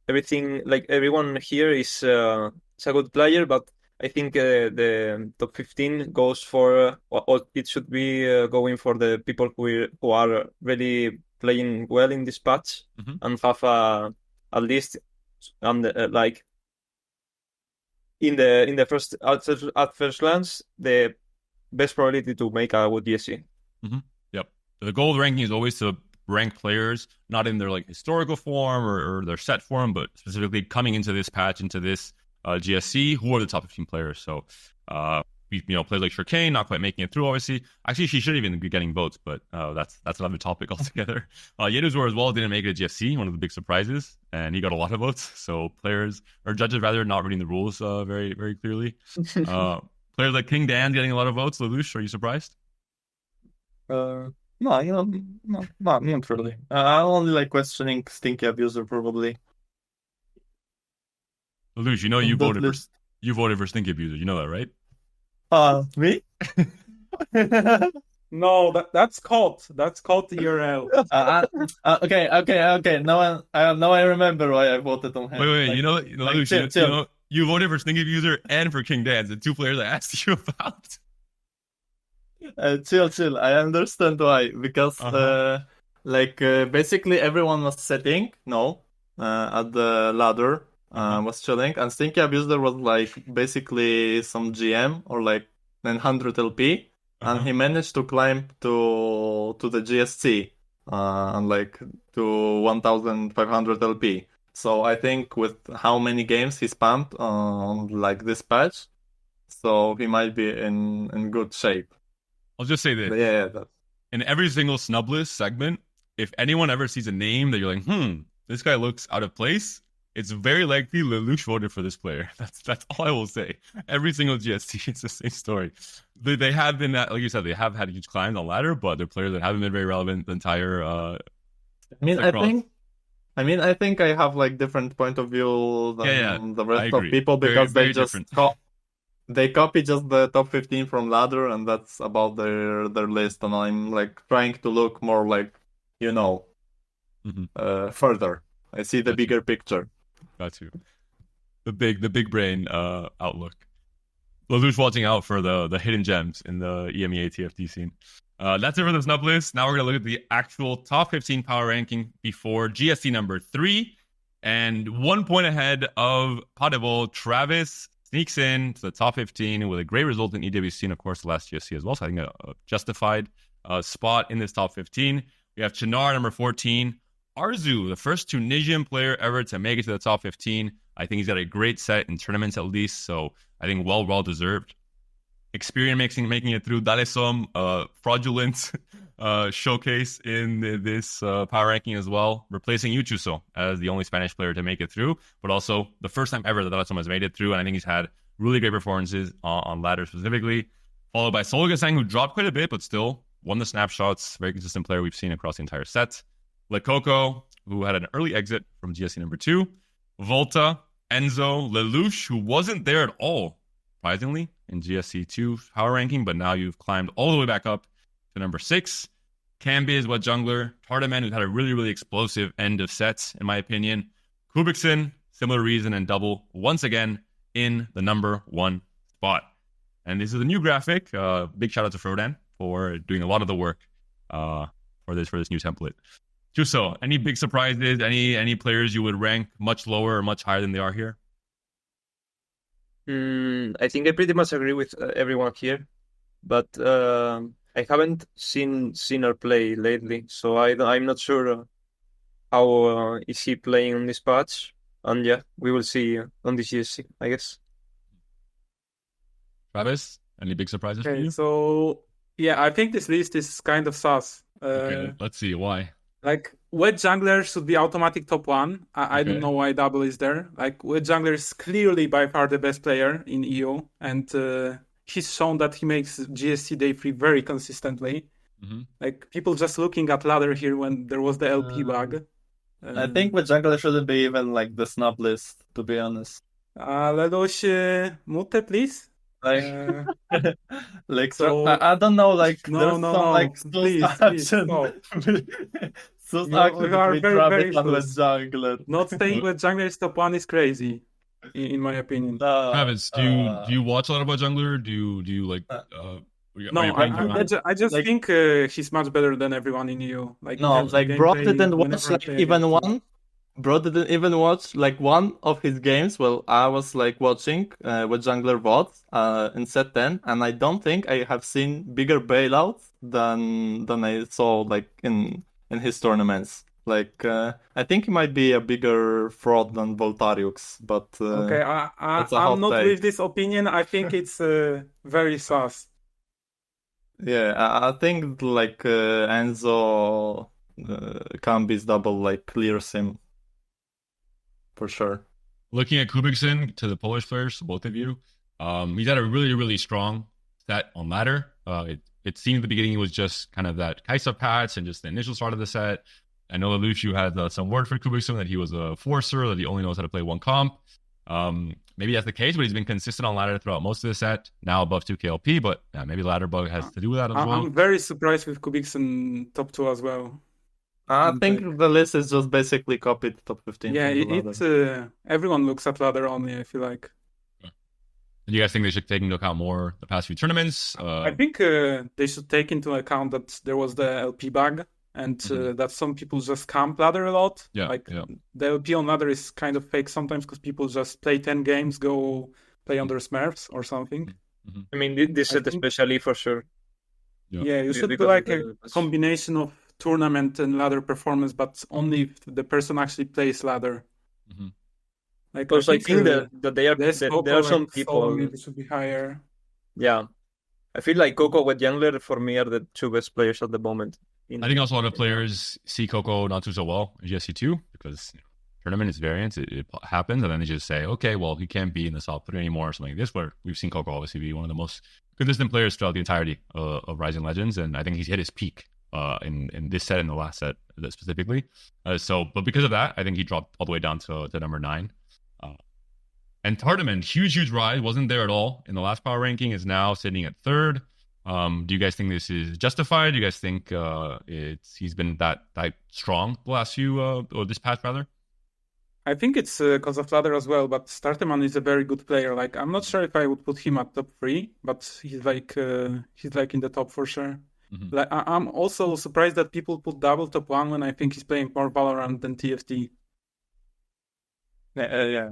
everyone here is a good player, but I think the top 15 goes for, or it should be going for the people who are really playing well in this patch and have at least like in the first at first glance the best probability to make a good GSC. Yep. The goal of the ranking is always to rank players not in their like historical form or their set form, but specifically coming into this patch, into this GSC, who are the top 15 players. So players like Churkane not quite making it through, obviously. Actually, she shouldn't even be getting votes, but that's another topic altogether. Yeduzoor as well didn't make it a GSC, one of the big surprises, and he got a lot of votes. So judges rather not reading the rules very, very clearly. Players like King Dan getting a lot of votes. Lelouch, are you surprised? No, not really. I'm only like questioning Stinky Abuser probably. Lelouch, you voted for Stinky Abuser. You know that, right? Me? No, that's caught. That's caught the URL. Okay. Now I remember why I voted on him. Wait. Like, Lelouch, you voted for Stinky Abuser and for King Dan, the 2 players I asked you about. Chill. I understand why, because basically everyone was sitting at the ladder, was chilling, and Stinky Abuser was like basically some GM or like 900 LP, and he managed to climb to the GSC and like to 1500 LP. So I think with how many games he spammed on like this patch, so he might be in good shape. I'll just say this. Yeah. In every single snub list segment, if anyone ever sees a name that you're like, this guy looks out of place, it's very likely Lelouch voted for this player. That's all I will say. Every single GST, it's the same story. They have been, like you said, they have had huge climbs on ladder, but they're players that haven't been very relevant the entire. I think I have like different point of view than the rest of people, because very they just different. They copy just the top 15 from ladder, and that's about their list. And I'm like trying to look more like, further. I see the bigger picture. Got you. The big brain outlook. Lelouch watching out for the hidden gems in the EMEA TFT scene. That's it for the snub list. Now we're going to look at the actual top 15 power ranking before GSC number 3. And 1 point ahead of Potable, Travis sneaks in to the top 15 with a great result in EWC and, of course, the last GSC as well. So I think a justified spot in this top 15. We have Chinar, number 14. Arzu, the first Tunisian player ever to make it to the top 15. I think he's got a great set in tournaments at least, so I think well deserved. Experience making it through Dalesom, fraudulent showcase in this power ranking as well, replacing Xus0o as the only Spanish player to make it through, but also the first time ever that Dalesom has made it through, and I think he's had really great performances on ladder specifically, followed by Solgasang, who dropped quite a bit, but still won the snapshots, very consistent player we've seen across the entire set. Lecoco, who had an early exit from GSC number 2. Volta, Enzo, Lelouch, who wasn't there at all, surprisingly, in GSC 2 power ranking, but now you've climbed all the way back up to number 6. Cambiz, wet jungler. Tardaman, who's had a really explosive end of sets, in my opinion. Kubikson, similar reason, and double, once again, in the number 1 spot. And this is a new graphic. Big shout out to Frodan for doing a lot of the work for this new template. Xus0o, any big surprises? Any players you would rank much lower or much higher than they are here? I think I pretty much agree with everyone here, but I haven't seen her play lately, so I'm not sure how is he playing on this patch. And yeah, we will see on the GSC, I guess. Travis, any big surprises for you? So yeah, I think this list is kind of sus. Okay, let's see why. Like, wet jungler should be automatic top 1. I don't know why double is there. Like, wet jungler is clearly by far the best player in EU, and he's shown that he makes GSC day 3 very consistently. Like, people just looking at ladder here when there was the LP bug. I think wet jungler shouldn't be even like the snub list, to be honest. Lelouch, mute, please. Like so, I don't know. Like there's some like please, action. So you are very with jungler. Not staying with jungler is top 1 is crazy, in my opinion. Travis, do you watch a lot about jungler? Do you like? No, I just like, think he's much better than everyone in EU. Like no, like bro didn't watch like even one. Bro didn't even watch like one of his games. Well, I was like watching with jungler VOD in set 10, and I don't think I have seen bigger bailouts than I saw like in his tournaments. Like I think he might be a bigger fraud than Voltariux, but okay, I'm not take. With this opinion. I think it's very sus. Yeah, I think like Enzo Cambi's double like clears him. For sure. Looking at Kubikson, to the Polish players, both of you, he's had a really strong set on ladder. It seemed at the beginning it was just kind of that Kaisa patch and just the initial start of the set. I know Lelouch had some word for Kubikson that he was a forcer, that he only knows how to play one comp. Maybe that's the case, but he's been consistent on ladder throughout most of the set, now above 2 KLP, but yeah, maybe ladder bug has to do with that as well. I'm very surprised with Kubikson top 2 as well. I think the list is just basically copied top 15. Yeah, everyone looks at ladder only, I feel like. Do you guys think they should take into account more the past few tournaments? I think they should take into account that there was the LP bug and that some people just camp ladder a lot. The LP on ladder is kind of fake sometimes because people just play 10 games, go play on their Smurfs or something. I mean, this set especially for sure. Yeah, you should do like a combination of tournament and ladder performance, but only if the person actually plays ladder. Like, also, I think that there are some people maybe should be higher. Yeah, I feel like Coco with Jungler for me are the 2 best players at the moment. I think also a lot of players see Coco not do so well in GSC2 because tournament is variance, it happens, and then they just say, okay, well, he can't be in the top 3 anymore or something like this, where we've seen Coco obviously be one of the most consistent players throughout the entirety of Rising Legends, and I think he's hit his peak in this set and the last set specifically. But because of that, I think he dropped all the way down to number 9. And Tardaman, huge rise, wasn't there at all in the last power ranking, is now sitting at 3rd. Do you guys think this is justified? Do you guys think he's been that strong the last few or this patch rather? I think it's because of ladder as well, but Starteman is a very good player. Like, I'm not sure if I would put him at top 3, but he's like in the top for sure. Mm-hmm. Like, I'm also surprised that people put double top 1 when I think he's playing more Valorant than TFT. Yeah.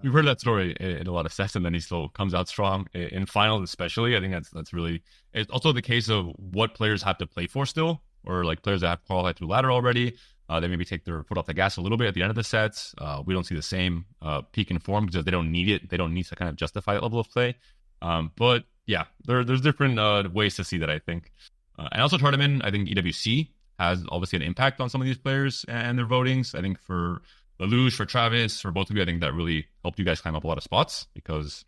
We've heard that story in a lot of sets, and then he still comes out strong in finals, especially. I think that's really. It's also the case of what players have to play for still, or like players that have qualified through ladder already. They maybe take their foot off the gas a little bit at the end of the sets. We don't see the same peak in form because they don't need it. They don't need to kind of justify that level of play. But yeah, there's different ways to see that, I think. And also tournament, I think EWC has obviously an impact on some of these players and their votings. I think for Lelouch, for Travis, for both of you, I think that really helped you guys climb up a lot of spots because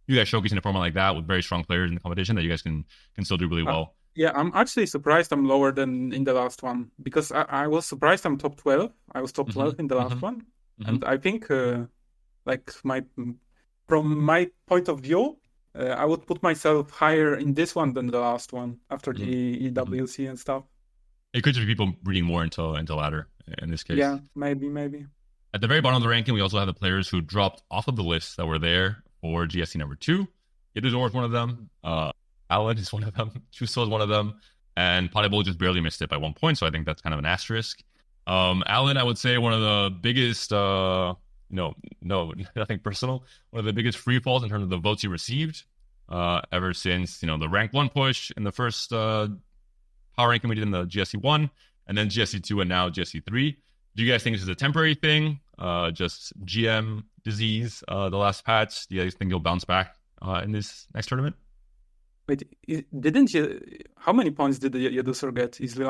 you guys showcasing a format like that with very strong players in the competition that you guys can still do really well. Yeah, I'm actually surprised I'm lower than in the last one because I was surprised I'm top 12. I was top 12 in the last one. And I think from my point of view, I would put myself higher in this one than the last one after the EWC and stuff. It could just be people reading more into ladder in this case. Yeah, maybe. At the very bottom of the ranking, we also have the players who dropped off of the list that were there for GSC number 2. Yeduzor is one of them. Alan is one of them. Xus0o is one of them. And Potable just barely missed it by 1 point, so I think that's kind of an asterisk. Alan, I would say one of the biggest, no, nothing personal, one of the biggest free falls in terms of the votes he received ever since, the rank 1 push in the first power ranking we did in the GSC 1, and then GSC 2, and now GSC 3. Do you guys think this is a temporary thing? Just GM disease, the last patch? Do you guys think you'll bounce back in this next tournament? Wait, didn't you? How many points did Yeduzor get? Is he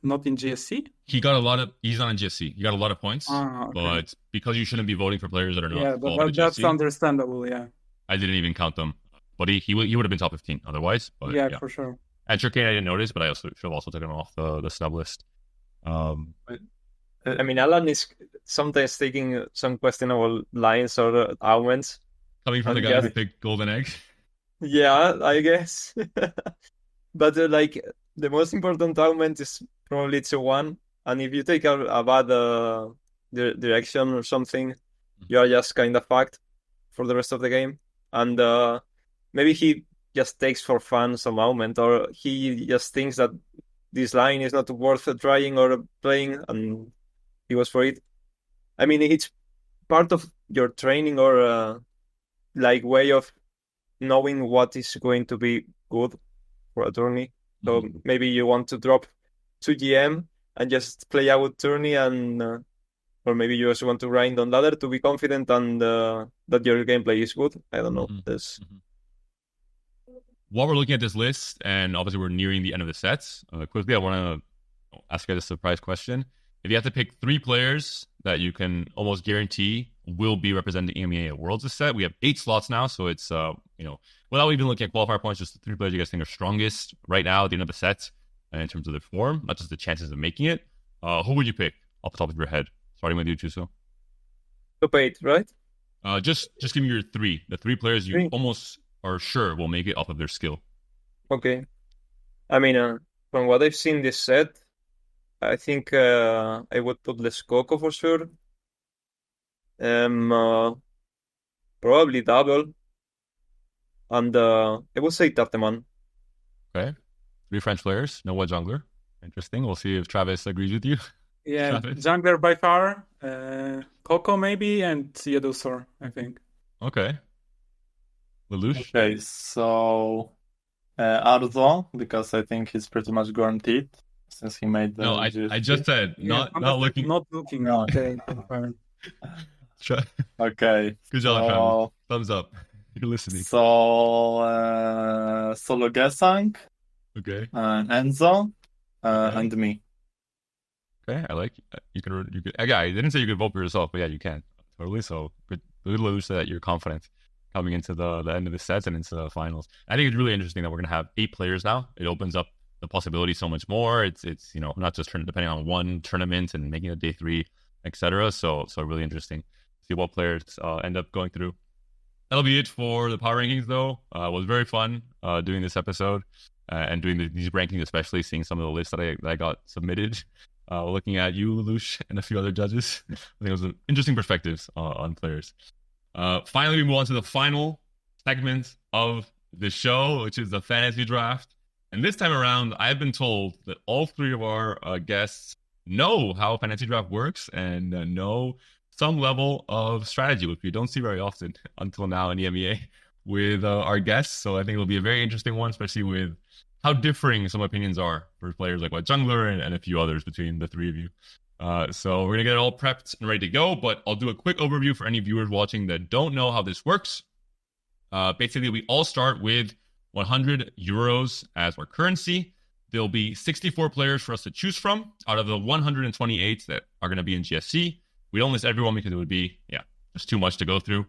not in GSC? He's not in GSC. He got a lot of points, okay. But because you shouldn't be voting for players that are not. Yeah, but that's GSC, understandable. Yeah, I didn't even count them, but he would have been top 15 otherwise. But yeah, for sure. And Shurkane I didn't notice, but I should have also taken him off the snub list. I mean, Alan is sometimes taking some questionable lines or arguments. Coming from the guy who picked Golden Egg. Yeah, I guess. But the most important argument is probably 2-1. And if you take a bad direction or something, you are just kind of fucked for the rest of the game. And maybe he just takes for fun some moment, or he just thinks that this line is not worth trying or playing, and he goes for it. I mean, it's part of your training or way of knowing what is going to be good for a tourney. So maybe you want to drop 2 GM and just play out tourney, and or maybe you also want to grind on ladder to be confident and that your gameplay is good. I don't know. While we're looking at this list, and obviously we're nearing the end of the sets, quickly I want to ask you guys a surprise question. If you have to pick 3 players that you can almost guarantee will be representing EMEA at Worlds this set, we have 8 slots now, so it's, without even looking at qualifier points, just the 3 players you guys think are strongest right now at the end of the set in terms of their form, not just the chances of making it. Who would you pick off the top of your head? Starting with you, Xus0o. Top 8, right? Just give me your 3. The 3 players you almost are sure will make it off of their skill. Okay. I mean, from what I've seen this set, I think I would put Xus0o for sure. Probably double. And I would say Tarteman. Okay. 3 French players, no one jungler. Interesting. We'll see if Travis agrees with you. Yeah, jungler by far. Coco maybe, and Yeduzor, I think. Okay. Lelouch? Okay, so Arzo, because I think he's pretty much guaranteed since he made the... No, I just said, not looking. Not looking. No. Okay. Okay. Good job, Travis. Thumbs up. You're listening. So, Solo Gesang. Okay. Enzo. And me. Okay, I like you can. Yeah, I didn't say you could vote for yourself, but yeah, you can totally. So good, Lelouch, that you're confident coming into the end of the sets and into the finals. I think it's really interesting that we're gonna have 8 players now. It opens up the possibility so much more. It's not just depending on one tournament and making it day 3, etc. So really interesting. See what players end up going through. That'll be it for the power rankings, though. It was very fun doing this episode. and doing these rankings, especially seeing some of the lists that I got submitted. Looking at you, Lelouch, and a few other judges. I think it was an interesting perspectives on players. Finally, we move on to the final segment of the show, which is the fantasy draft. And this time around, I've been told that all three of our guests know how fantasy draft works and know some level of strategy, which we don't see very often until now in EMEA with our guests. So I think it'll be a very interesting one, especially with how differing some opinions are for players like What Jungler and a few others between the three of you. So we're going to get it all prepped and ready to go, but I'll do a quick overview for any viewers watching that don't know how this works. Basically, we all start with 100 euros as our currency. There'll be 64 players for us to choose from out of the 128 that are going to be in GSC. We don't list everyone because it would be, just too much to go through.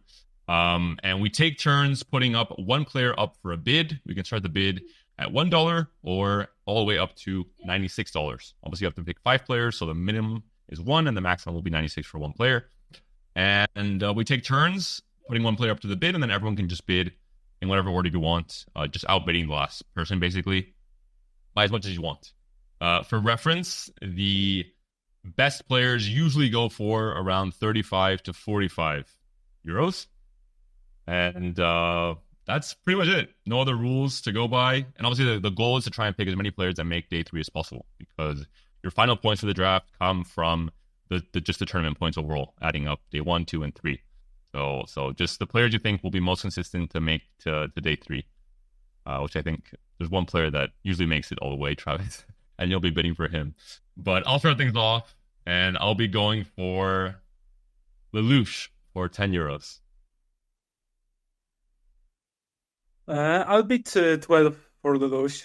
And we take turns putting up one player up for a bid. We can start the bid at $1 or all the way up to $96. Obviously, you have to pick 5 players, so the minimum is 1 and the maximum will be 96 for one player. And we take turns putting one player up to the bid, and then everyone can just bid in whatever order you want, just outbidding the last person, basically, by as much as you want. For reference, the best players usually go for around 35 to 45 euros. And that's pretty much it. No other rules to go by. And obviously, the goal is to try and pick as many players that make day 3 as possible, because your final points for the draft come from just the tournament points overall, adding up day 1, 2, and 3. So just the players you think will be most consistent to make to day 3, which I think there's one player that usually makes it all the way, Travis, and you'll be bidding for him. But I'll start things off, and I'll be going for Lelouch for 10 euros. I'll bid 12 for Lelouch.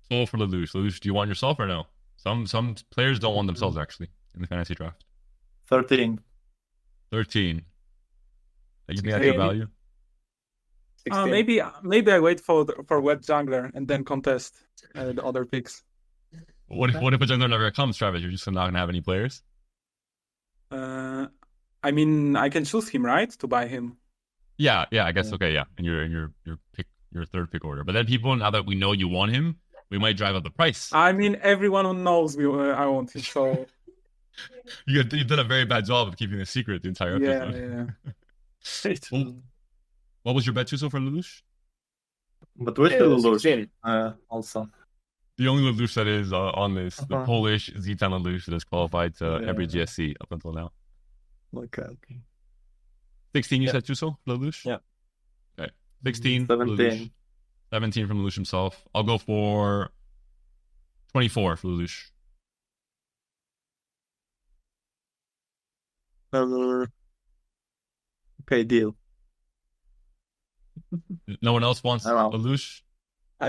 12 for Lelouch. Lelouch, do you want yourself or no? Some players don't want themselves, actually, in the fantasy draft. 13. 13. You think that's your value? 16. Maybe I wait for Wet Jungler and then contest the other picks. What if a jungler never comes, Travis? You're just not going to have any players? I mean, I can choose him, right, to buy him. Yeah, I guess okay, yeah. And your third pick order. But then people, now that we know you want him, we might drive up the price. I mean, everyone knows I want him, so You've done a very bad job of keeping a secret the entire episode. yeah. What was your bet, Xus0o, for Lelouch? But which Lelouch? 16. Also. The only Lelouch that is on this, the Polish Z10 Lelouch that has qualified to every GSC up until now. Okay. 16, you said, Xus0o, Lelouch? Yeah. Okay. 16, 17. Lelouch. 17 from Lelouch himself. I'll go for 24 for Lelouch. Okay, deal. No one else wants Lelouch?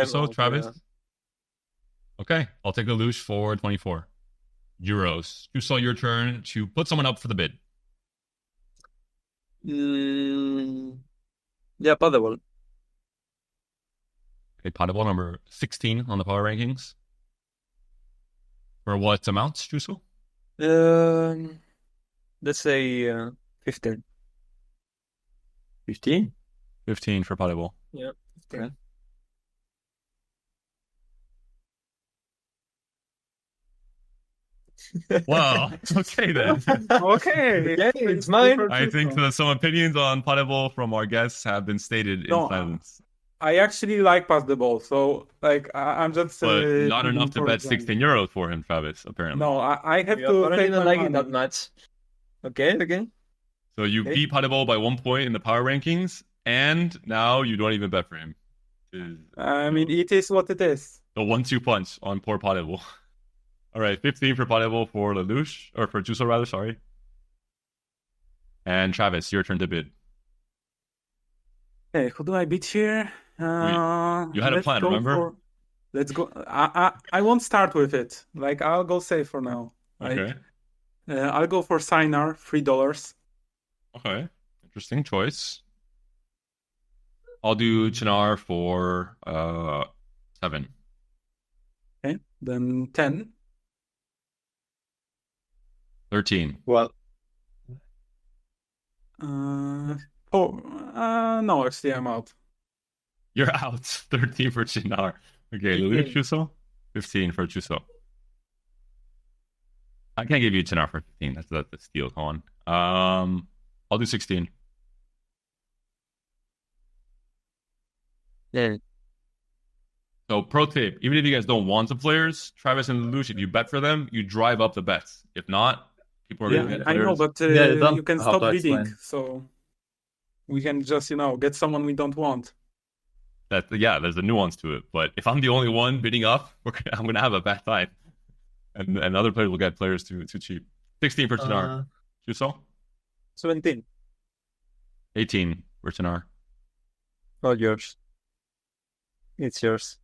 So, Travis? Yeah. Okay, I'll take Lelouch for 24 euros. Xus0o, your turn to put someone up for the bid. Yeah, Paddable. Okay, potable number 16 on the power rankings. For what amount, Xus0o? Let's say 15. 15? 15 for potable. Yeah, 15. Okay. Wow. Okay then. Okay, it's mine. I think that some opinions on potable from our guests have been stated in silence. I actually like pass the ball, so I'm just. But not enough to bet 16 euros for him, Travis. Apparently. No, I have You to. apparently take don't my like money. it that much. Okay. So you beat potable by 1 point in the power rankings, and now you don't even bet for him. I mean, it is what it is. The 1-2 punch on poor potable. All right, 15 for potable for Lelouch, or for Xus0o rather. Sorry. And Travis, your turn to bid. Hey, who do I beat here? You had a plan, remember? Let's go. I won't start with it. I'll go safe for now. Okay. I'll go for Signar, $3. Okay. Interesting choice. I'll do Chinar for 7. Okay. Then 10. 13. Well, No, actually, I'm out. You're out. 13 for Chinar. Okay, Lelouch, 15. Xus0o? 15 for Xus0o. I can't give you Chinar for 15. That's the steal. Come on. I'll do 16. Yeah. So, pro tip: even if you guys don't want the players, Travis and Lelouch, if you bet for them, you drive up the bets. If not, people are going to Yeah, get I know, players. but Yeah, you don't you can know how stop to bidding, explain. so we can just, get someone we don't want. There's a nuance to it. But if I'm the only one bidding up, I'm going to have a bad time, and other players will get players too cheap. 16 for Chinar. Xus0o? 17. 18 for Chinar. All yours. It's yours.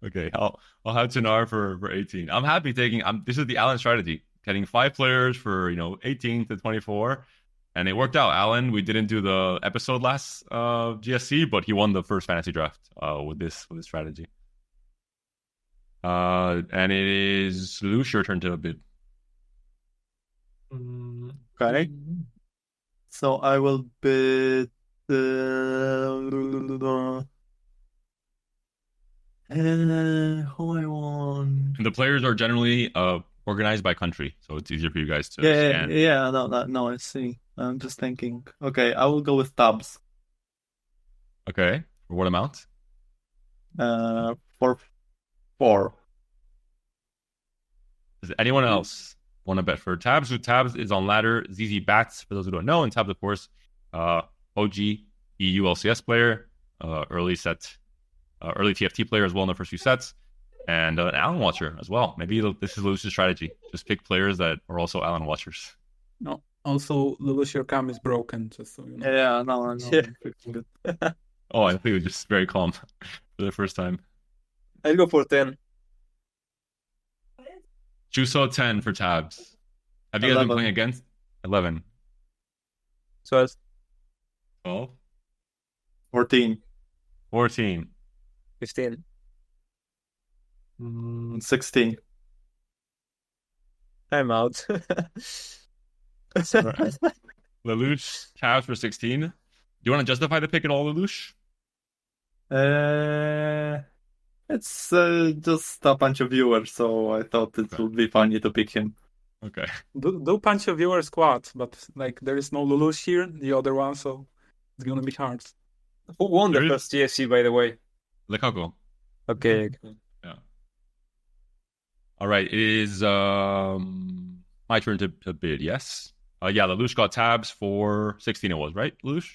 Okay, I'll have Chinar for 18. I'm happy taking. This is the Alan strategy, getting 5 players for 18 to 24, and it worked out. Alan, we didn't do the episode last GSC, but he won the first fantasy draft with this strategy. And it is Lelouch, your turn to bid. Okay. So I will bid. Who I want? And the players are generally organized by country, so it's easier for you guys to Yeah, scan. yeah, no, I see. I'm just thinking. Okay, I will go with tabs. Okay, for what amount? For 4. Does anyone else want to bet for Tabs? Who Tabs is on ladder ZZ Bats, for those who don't know, and Tabs, of course, OG EU LCS player, early TFT player as well in the first few sets, and an Allen watcher as well. Maybe this is Lelouch's strategy. Just pick players that are also Allen watchers. No, also, Lelouch, your cam is broken, just so you know. Yeah, no, I know. Yeah. I'm fixing it. Oh, I think it was just very calm for the first time. I'll go for 10. Xus0o 10 for Tabs. Have you guys 11. been playing against? 11. So it's 12. 14. 14. 15. 16. I'm out. Lelouch, Tabs for 16. Do you want to justify the pick at all, Lelouch? It's just a bunch of viewers, so I thought it would be funny to pick him. Okay. Do punch a viewer squad, but there is no Lelouch here, the other one, so it's gonna be hard. Who won the There is- first GSC, by the way? Lelouch. Okay. Yeah. All right. It is my turn to bid. Yes. Yeah. Lelouch got Tabs for 16. It was right, Lelouch.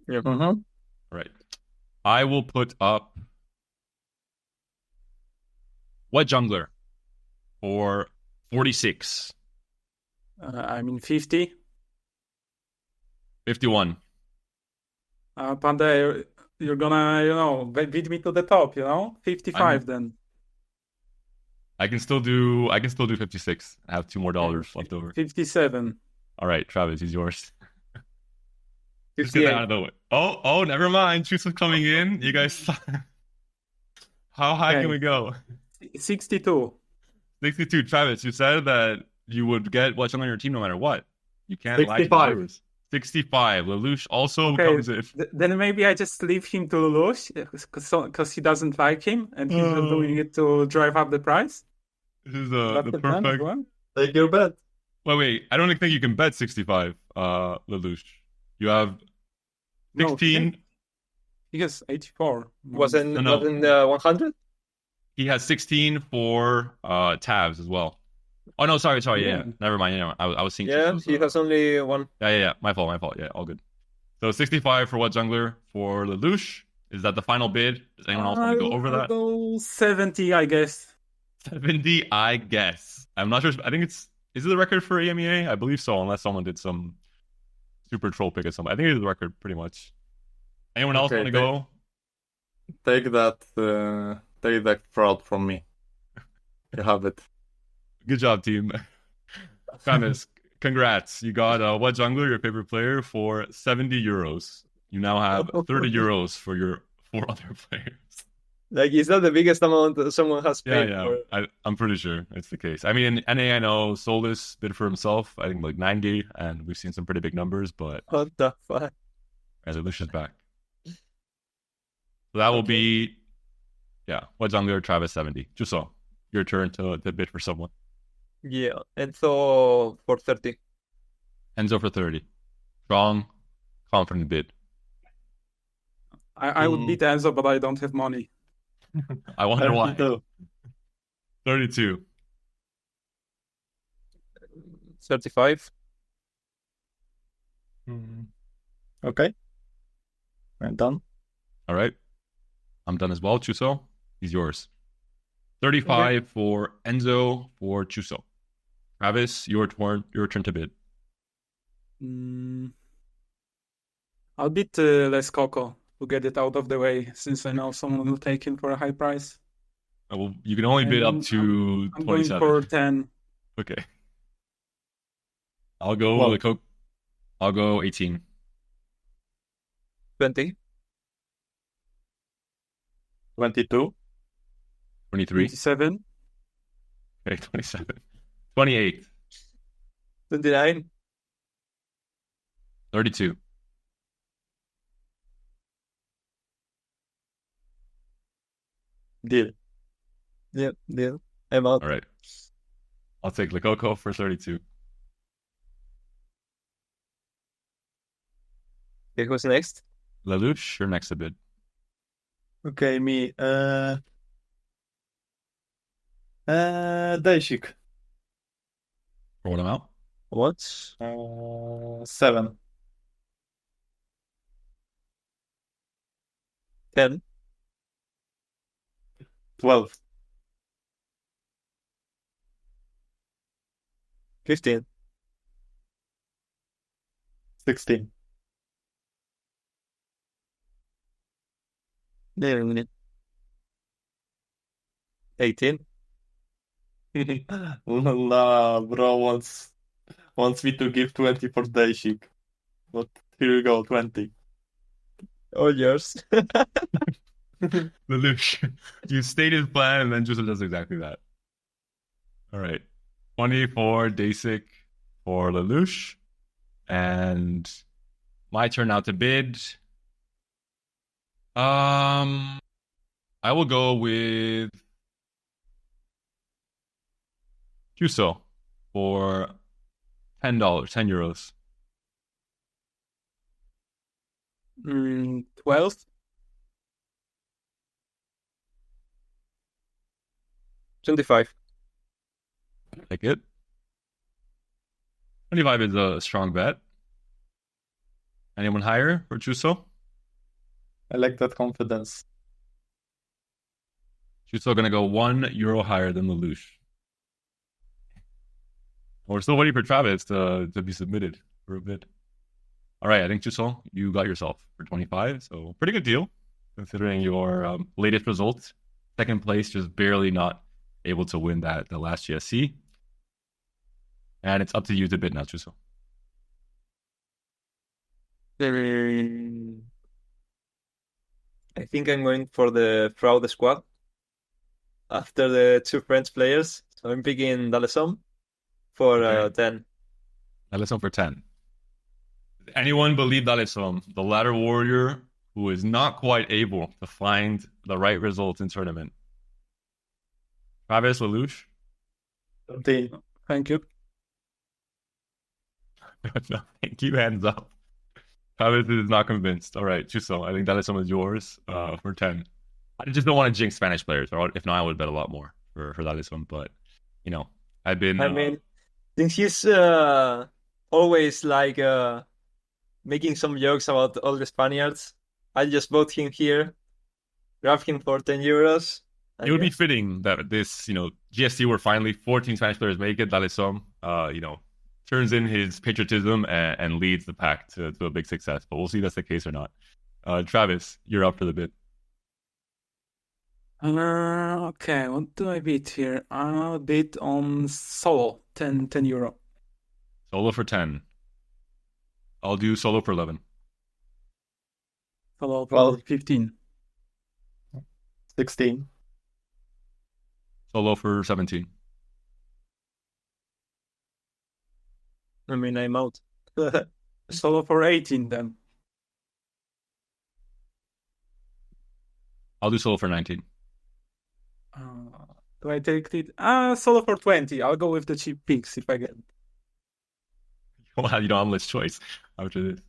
Mm-hmm. All right. I will put up What Jungler for 46. 50. 51. Panda, you're gonna, beat me to the top, 55 then. I can still do 56. I have $2 more left over. 57. All right, Travis, he's yours. Just get 58. that out of the way. Oh, never mind. Juice was coming in. You guys, how high Okay. can we go? 62. 62. Travis, you said that you would get what's on your team no matter what. You can't lie to the 65. viewers. 65. Lelouch also Okay, comes in. Then maybe I just leave him to Lelouch because he doesn't like him and he's just doing it to drive up the price. This is That's the the plan as perfect. well. Take your bet. Wait. I don't think you can bet 65, Lelouch. You have No, 16. He has 84. Wasn't No. 100? He has 16 for tabs as well. Oh no, sorry. Yeah, Yeah. never mind. I was thinking. Yeah, he has only one. Yeah. My fault. Yeah, all good. So 65 for what jungler for Lelouch? Is that the final bid? Does anyone else want to go over I'll that? go 70, I guess. 70, I guess. I'm not sure. I think is it the record for EMEA? I believe so, unless someone did some super troll pick or something. I think it is the record pretty much. Anyone else Okay, want to go? Take that fraud from me. You have it. Good job, team. Travis, congrats. You got what jungler, your favorite player, for 70 euros. You now have 30 euros for your 4 other players. Like, is that the biggest amount that someone has paid Yeah. for? I'm pretty sure it's the case. I mean, in NA, I know Solus bid for himself, I think like 90, and we've seen some pretty big numbers, but What the fuck? as Alicia's back. So that will be, White Jungler, Travis 70. Xus0o, your turn to bid for someone. Yeah, Enzo for 30. Enzo for 30. Strong, confident bid. I would beat Enzo, but I don't have money. I wonder why. 32. 32. 35. Okay. I'm done. All right. I'm done as well. Xus0o, he's yours. 35 for Enzo for Xus0o. Travis, your turn to bid. I'll beat Lelouch to get it out of the way, since I know someone will take him for a high price. Well, you can only bid up to I'm 27. going for 10. Okay. I'll go I'll go 18. 20. 22. 23. 27. Okay, 27. 28. 29. 32. Deal. Yep, deal. I'm out. All right. I'll take Lelouch for 32. Okay, who's next? Lelouch, you're next to bid. Okay, me. Dejsik. For what amount? What? 7. 10. 12. 15. 16. 18. Nah, bro wants me to give 20 for Dejsik. But here you go, 20. All yours. Lelouch, you stated plan, and then Xus0o does exactly that. All right. 20 for Dejsik for Lelouch. And my turn now to bid. I will go with Xus0o for $10, 10 euros. 12. 25. Take it. 25 is a strong bet. Anyone higher for Xus0o? I like that confidence. Xus0o gonna go €1 higher than Lelouch. We're still waiting for Travis to be submitted for a bid. All right, I think Xus0o, you got yourself for 25, so pretty good deal considering your latest results. Second place, just barely not able to win the last GSC. And it's up to you to bid now, Xus0o. I think I'm going for the fraud squad after the two French players. So I'm picking D'Alessandro for 10. D'Alessandro for 10. Does anyone believe D'Alessandro, the ladder warrior who is not quite able to find the right results in tournament? Travis, Lelouch? 13. Thank you. No, thank you, hands up. Travis is not convinced. All right, Xus0o, I think D'Alessandro is yours for 10. I just don't want to jinx Spanish players, or if not, I would bet a lot more for D'Alessandro. But, I've been... I mean, since he's always like making some jokes about all the Spaniards, I'll just vote him here, grab him for 10 euros. It would be fitting that this, GSC where finally 14 Spanish players make it, D'Alessandro, turns in his patriotism and leads the pack to a big success. But we'll see if that's the case or not. Travis, you're up for the bid. Okay, what do I bid here? I'll bid on Solo, 10 euro. Solo for 10. I'll do Solo for 11. Solo for 12. 15. 16. Solo for 17. I mean, I'm out. Solo for 18 then. I'll do solo for 19. Do I take it? Solo for 20. I'll go with the cheap picks if I get. Well, you don't have much choice after this.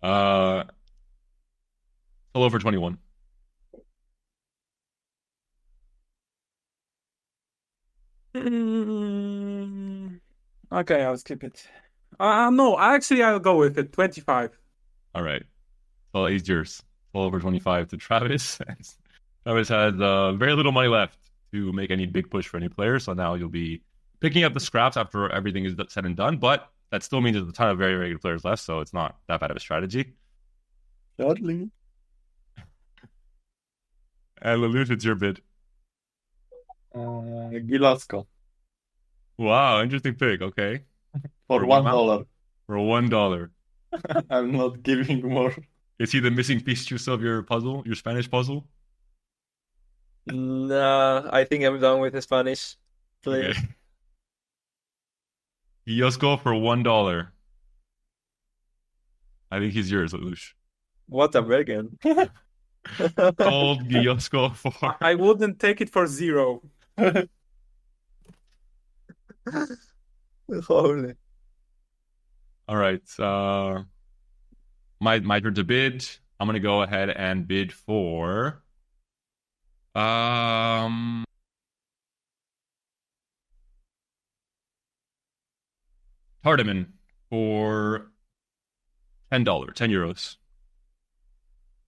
Solo for 21. Okay, I'll skip it. No, actually, I'll go with it. 25. All right. So it's yours. Solo for 25 to Travis. Travis has very little money left to make any big push for any player. So now you'll be picking up the scraps after everything is said and done. But that still means there's a ton of very, very good players left. So it's not that bad of a strategy. Sadly. And Lelouch, it's your bid. Gilasco. Wow, interesting pick. Okay. For For what $1. For $1. I'm not giving more. Is he the missing piece of your puzzle, your Spanish puzzle? Nah, I think I'm done with the Spanish player. Okay. Xus0o for $1. I think he's yours, Lelouch. What a bargain. Sold Xus0o for. I wouldn't take it for 0. Holy. All right. My turn to bid. I'm gonna go ahead and bid for Hardiman for $10, €10.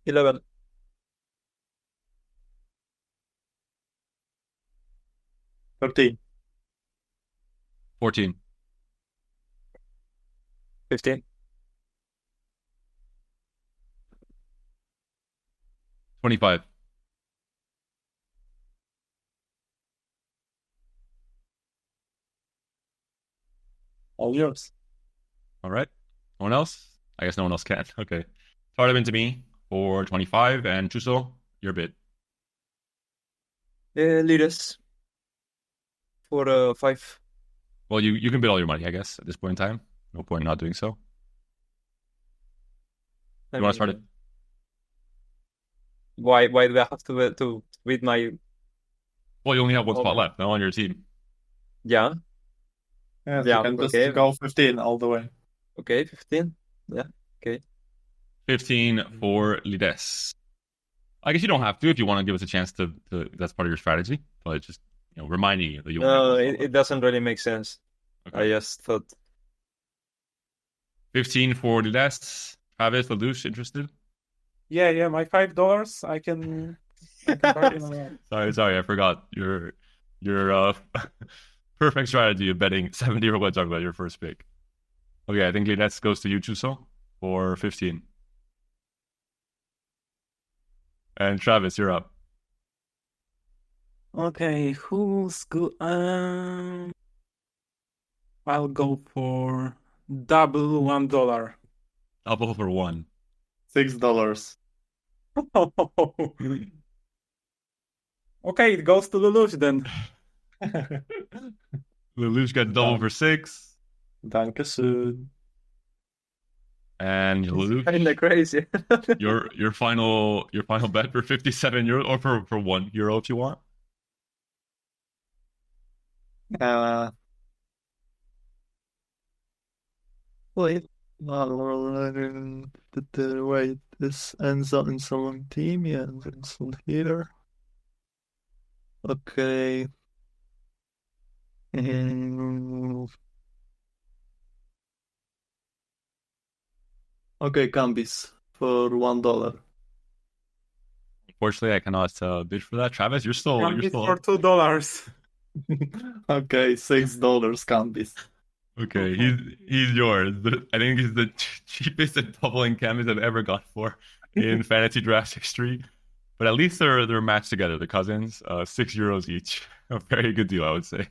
11. 13. 14. 15. 25. All yours. All right. No one else? I guess no one else can. Okay. Hardiman to me for 25, and Xus0o, your bid. Liras for 5. Well, you can bid all your money, I guess, at this point in time. No point in not doing so. You want to start it? Why do I have to read my? Well, you only have one spot Okay. left now on your team. Yeah. Yes, Yeah, you can just okay. go 15 all the way. Okay, 15. Yeah. Okay. 15 for Lides. I guess you don't have to if you want to give us a chance to that's part of your strategy, but just reminding you that you only have No, one spot it left. doesn't really make sense. Okay. I just thought. 15 for Lides. Travis, Lelouch, interested? Yeah, my $5. I can bargain on that. Sorry, I forgot your perfect strategy of betting 70 Red Sox about your first pick. Okay, I think Lides goes to you, Xus0o, for 15. And Travis, you're up. Okay, who's good? I'll go for double $1. Double for one. $6. Okay, it goes to Lelouch then. Lelouch got double Done. for 6. Dankeschön. And Lelouch, Kinda crazy. your final bet for €57 or for €1 if you want. Wait. Wait, this ends up in someone team, yeah, and it's on here. Okay. Okay, Cambis for $1. Unfortunately, I cannot bid for that. Travis, you're still For $2. Okay, $6 Cambis. okay. He's yours. I think he's the cheapest at doubling canvas I've ever gone for in fantasy draft history. But at least they're matched together. The cousins, €6 each. A very good deal, I would say.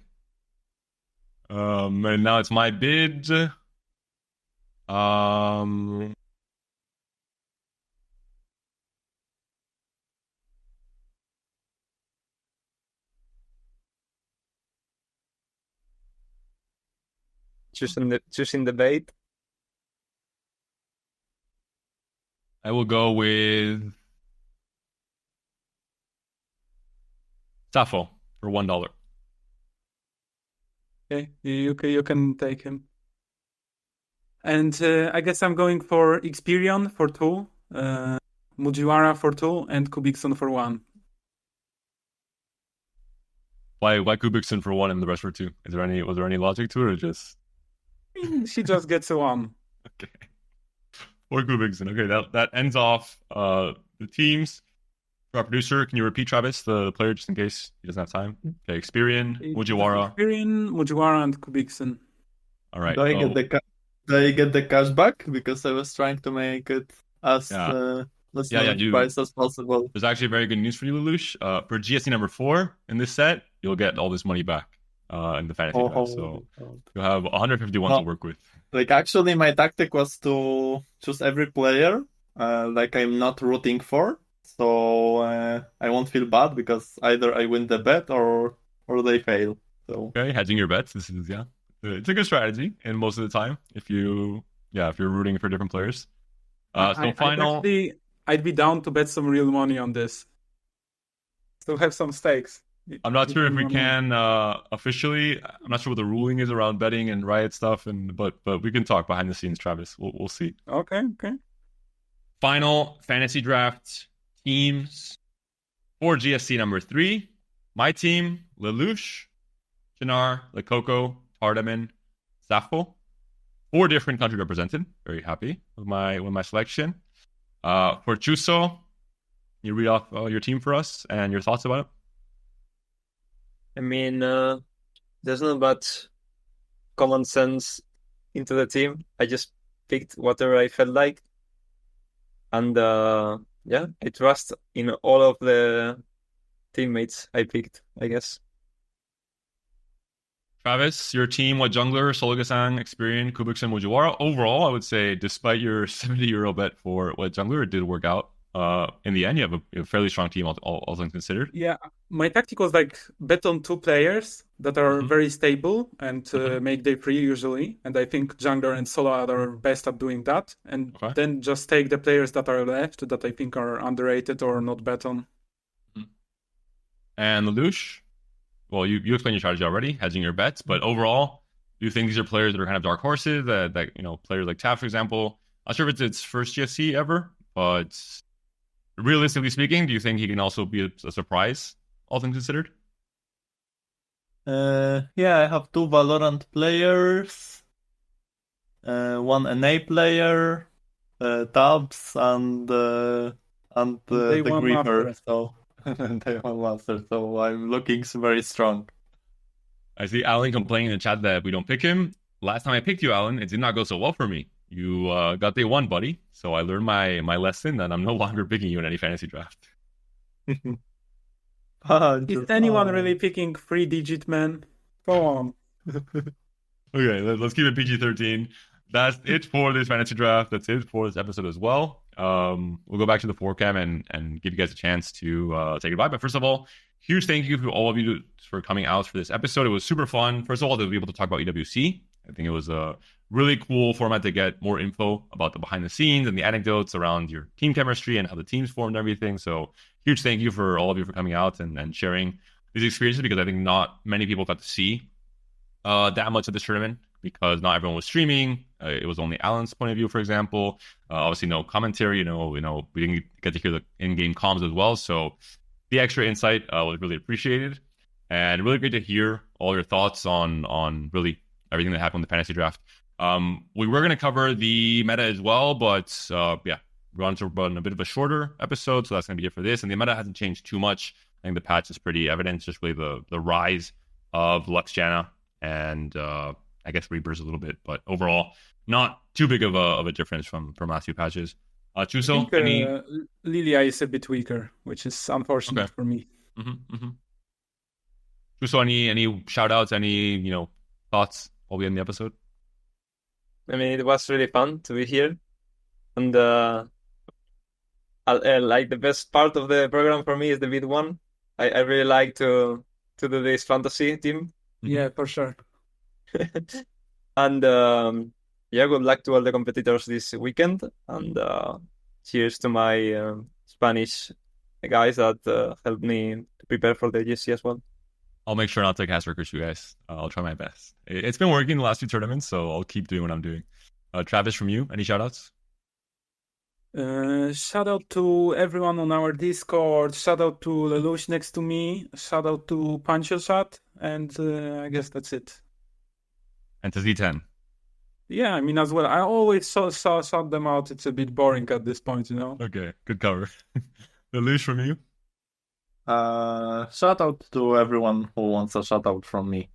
And now it's my bid. choosing the bait. I will go with Safo for $1. Okay, you can take him. And I guess I'm going for Experion for 2, Mujiwara for 2, and Kubikson for 1. Why Kubikson for 1 and the rest for 2? Was there any logic to it, or just She just gets a 1. okay? Or Kubikson. Okay, that ends off the teams. For our producer, can you repeat, Travis, the player, just in case he doesn't have time? Okay, Experian, Mujiwara. Experian, Mujiwara, and Kubikson. All right. Do I get the cash back? Because I was trying to make it as much price as possible. There's actually very good news for you, Lelouch. For GSC number 4 in this set, you'll get all this money back in the fantasy draft. So you'll have 151 to work with. Like, actually, my tactic was to choose every player like I'm not rooting for. So I won't feel bad because either I win the bet or they fail. So okay, hedging your bets. This is it's a good strategy, and most of the time, if you're rooting for different players. Final. I'd be down to bet some real money on this. So have some stakes. I'm not sure if we can officially. I'm not sure what the ruling is around betting and riot stuff, but we can talk behind the scenes, Travis. We'll see. Okay. Final fantasy draft teams for GSC number 3. My team: Lelouch, Chinar, Lekoko, Tardaman, Safo. 4 different countries represented. Very happy with my selection. For Xus0o, can you read off your team for us and your thoughts about it? I mean, there's not much common sense into the team. I just picked whatever I felt like. And I trust in all of the teammates I picked, I guess. Travis, your team, what jungler, Solgasan, Experian, Kubikson, Mujiwara. Overall, I would say, despite your €70 bet for what jungler, it did work out. In the end, you have a fairly strong team, all things considered. Yeah, my tactic was like bet on 2 players that are very stable and make day free usually. And I think jungler and solo are best at doing that. And then just take the players that are left that I think are underrated or not bet on. And Lelouch? Well, you explained your strategy already, hedging your bets, but overall, do you think these are players that are kind of dark horses, that players like Taff, for example? I'm not sure if it's its first GSC ever, but realistically speaking, do you think he can also be a surprise, all things considered? I have 2 Valorant players, 1 NA player, Tabs, and the Griefer. So they won master, so I'm looking very strong. I see Alan complaining in the chat that we don't pick him. Last time I picked you, Alan, it did not go so well for me. You got day 1, buddy. So I learned my lesson that I'm no longer picking you in any fantasy draft. Is anyone really picking 3-digit man? Go on. Okay, let's keep it PG-13. That's it for this fantasy draft. That's it for this episode as well. We'll go back to the forecam and give you guys a chance to say goodbye. But first of all, huge thank you to all of you for coming out for this episode. It was super fun. First of all, to be able to talk about EWC. I think it was a really cool format to get more info about the behind the scenes and the anecdotes around your team chemistry and how the teams formed and everything. So huge thank you for all of you for coming out and sharing these experiences, because I think not many people got to see that much of this tournament, because not everyone was streaming. It was only Alan's point of view, for example. Obviously, no commentary. We didn't get to hear the in-game comms as well. So the extra insight was really appreciated, and really great to hear all your thoughts on really everything that happened in the fantasy draft. We were going to cover the meta as well, but we're on to run a bit of a shorter episode, so that's going to be it for this. And the meta hasn't changed too much. I think the patch is pretty evident. It's just really the rise of Luxjana and I guess Reapers a little bit, but overall, not too big of a difference from last few patches. Xus0o, Lilia is a bit weaker, which is unfortunate for me. Xus0o, any shout outs, any thoughts while we end the episode? I mean, it was really fun to be here, and like the best part of the program for me is the bid one. I really like to do this fantasy team. Yeah, for sure. And good luck to all the competitors this weekend, and cheers to my Spanish guys that helped me to prepare for the GSC as well. I'll make sure not to cast recruit you guys. I'll try my best. It's been working the last 2 tournaments, so I'll keep doing what I'm doing. Travis, from you, any shoutouts? Shout out to everyone on our Discord. Shout out to Lelouch next to me. Shout out to PanchoShot, and I guess that's it. And to Z10. Yeah, I mean as well. I always shout them out. It's a bit boring at this point, you know. Okay, good cover. Lelouch, from you? Shout out to everyone who wants a shout out from me.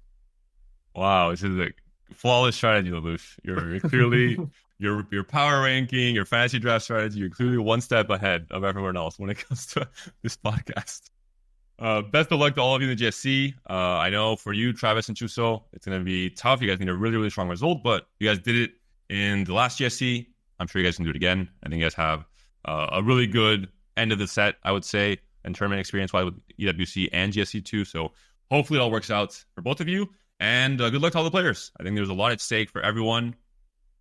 Wow, this is a flawless strategy, Lelouch. You're clearly your power ranking, your fantasy draft strategy. You're clearly one step ahead of everyone else when it comes to this podcast. Best of luck to all of you in the GSC. I know for you, Travis and Xus0o, it's going to be tough. You guys need a really, really strong result, but you guys did it in the last GSC. I'm sure you guys can do it again. I think you guys have a really good end of the set, I would say, and tournament experience-wise with EWC and GSC too. So hopefully it all works out for both of you. And good luck to all the players. I think there's a lot at stake for everyone,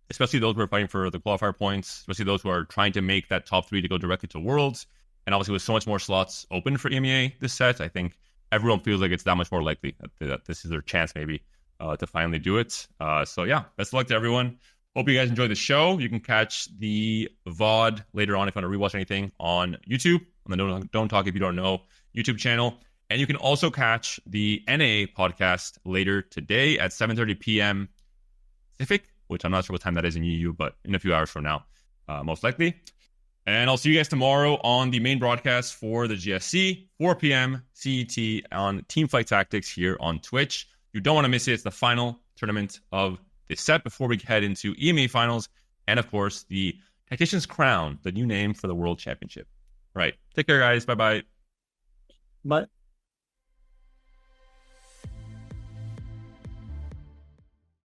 especially those who are fighting for the qualifier points, especially those who are trying to make that top 3 to go directly to Worlds. And obviously with so much more slots open for EMEA this set, I think everyone feels like it's that much more likely that this is their chance maybe to finally do it. So yeah, best of luck to everyone. Hope you guys enjoy the show. You can catch the VOD later on if you want to rewatch anything on YouTube, on the Don't Talk If You Don't Know YouTube channel. And you can also catch the NA podcast later today at 7:30 p.m. Pacific, which I'm not sure what time that is in EU, but in a few hours from now, most likely. And I'll see you guys tomorrow on the main broadcast for the GSC, 4 p.m. CET on Teamfight Tactics here on Twitch. You don't want to miss it. It's the final tournament of this set before we head into EMEA finals. And of course, the Tactician's Crown, the new name for the World Championship. Right. Take care, guys. Bye-bye. Bye.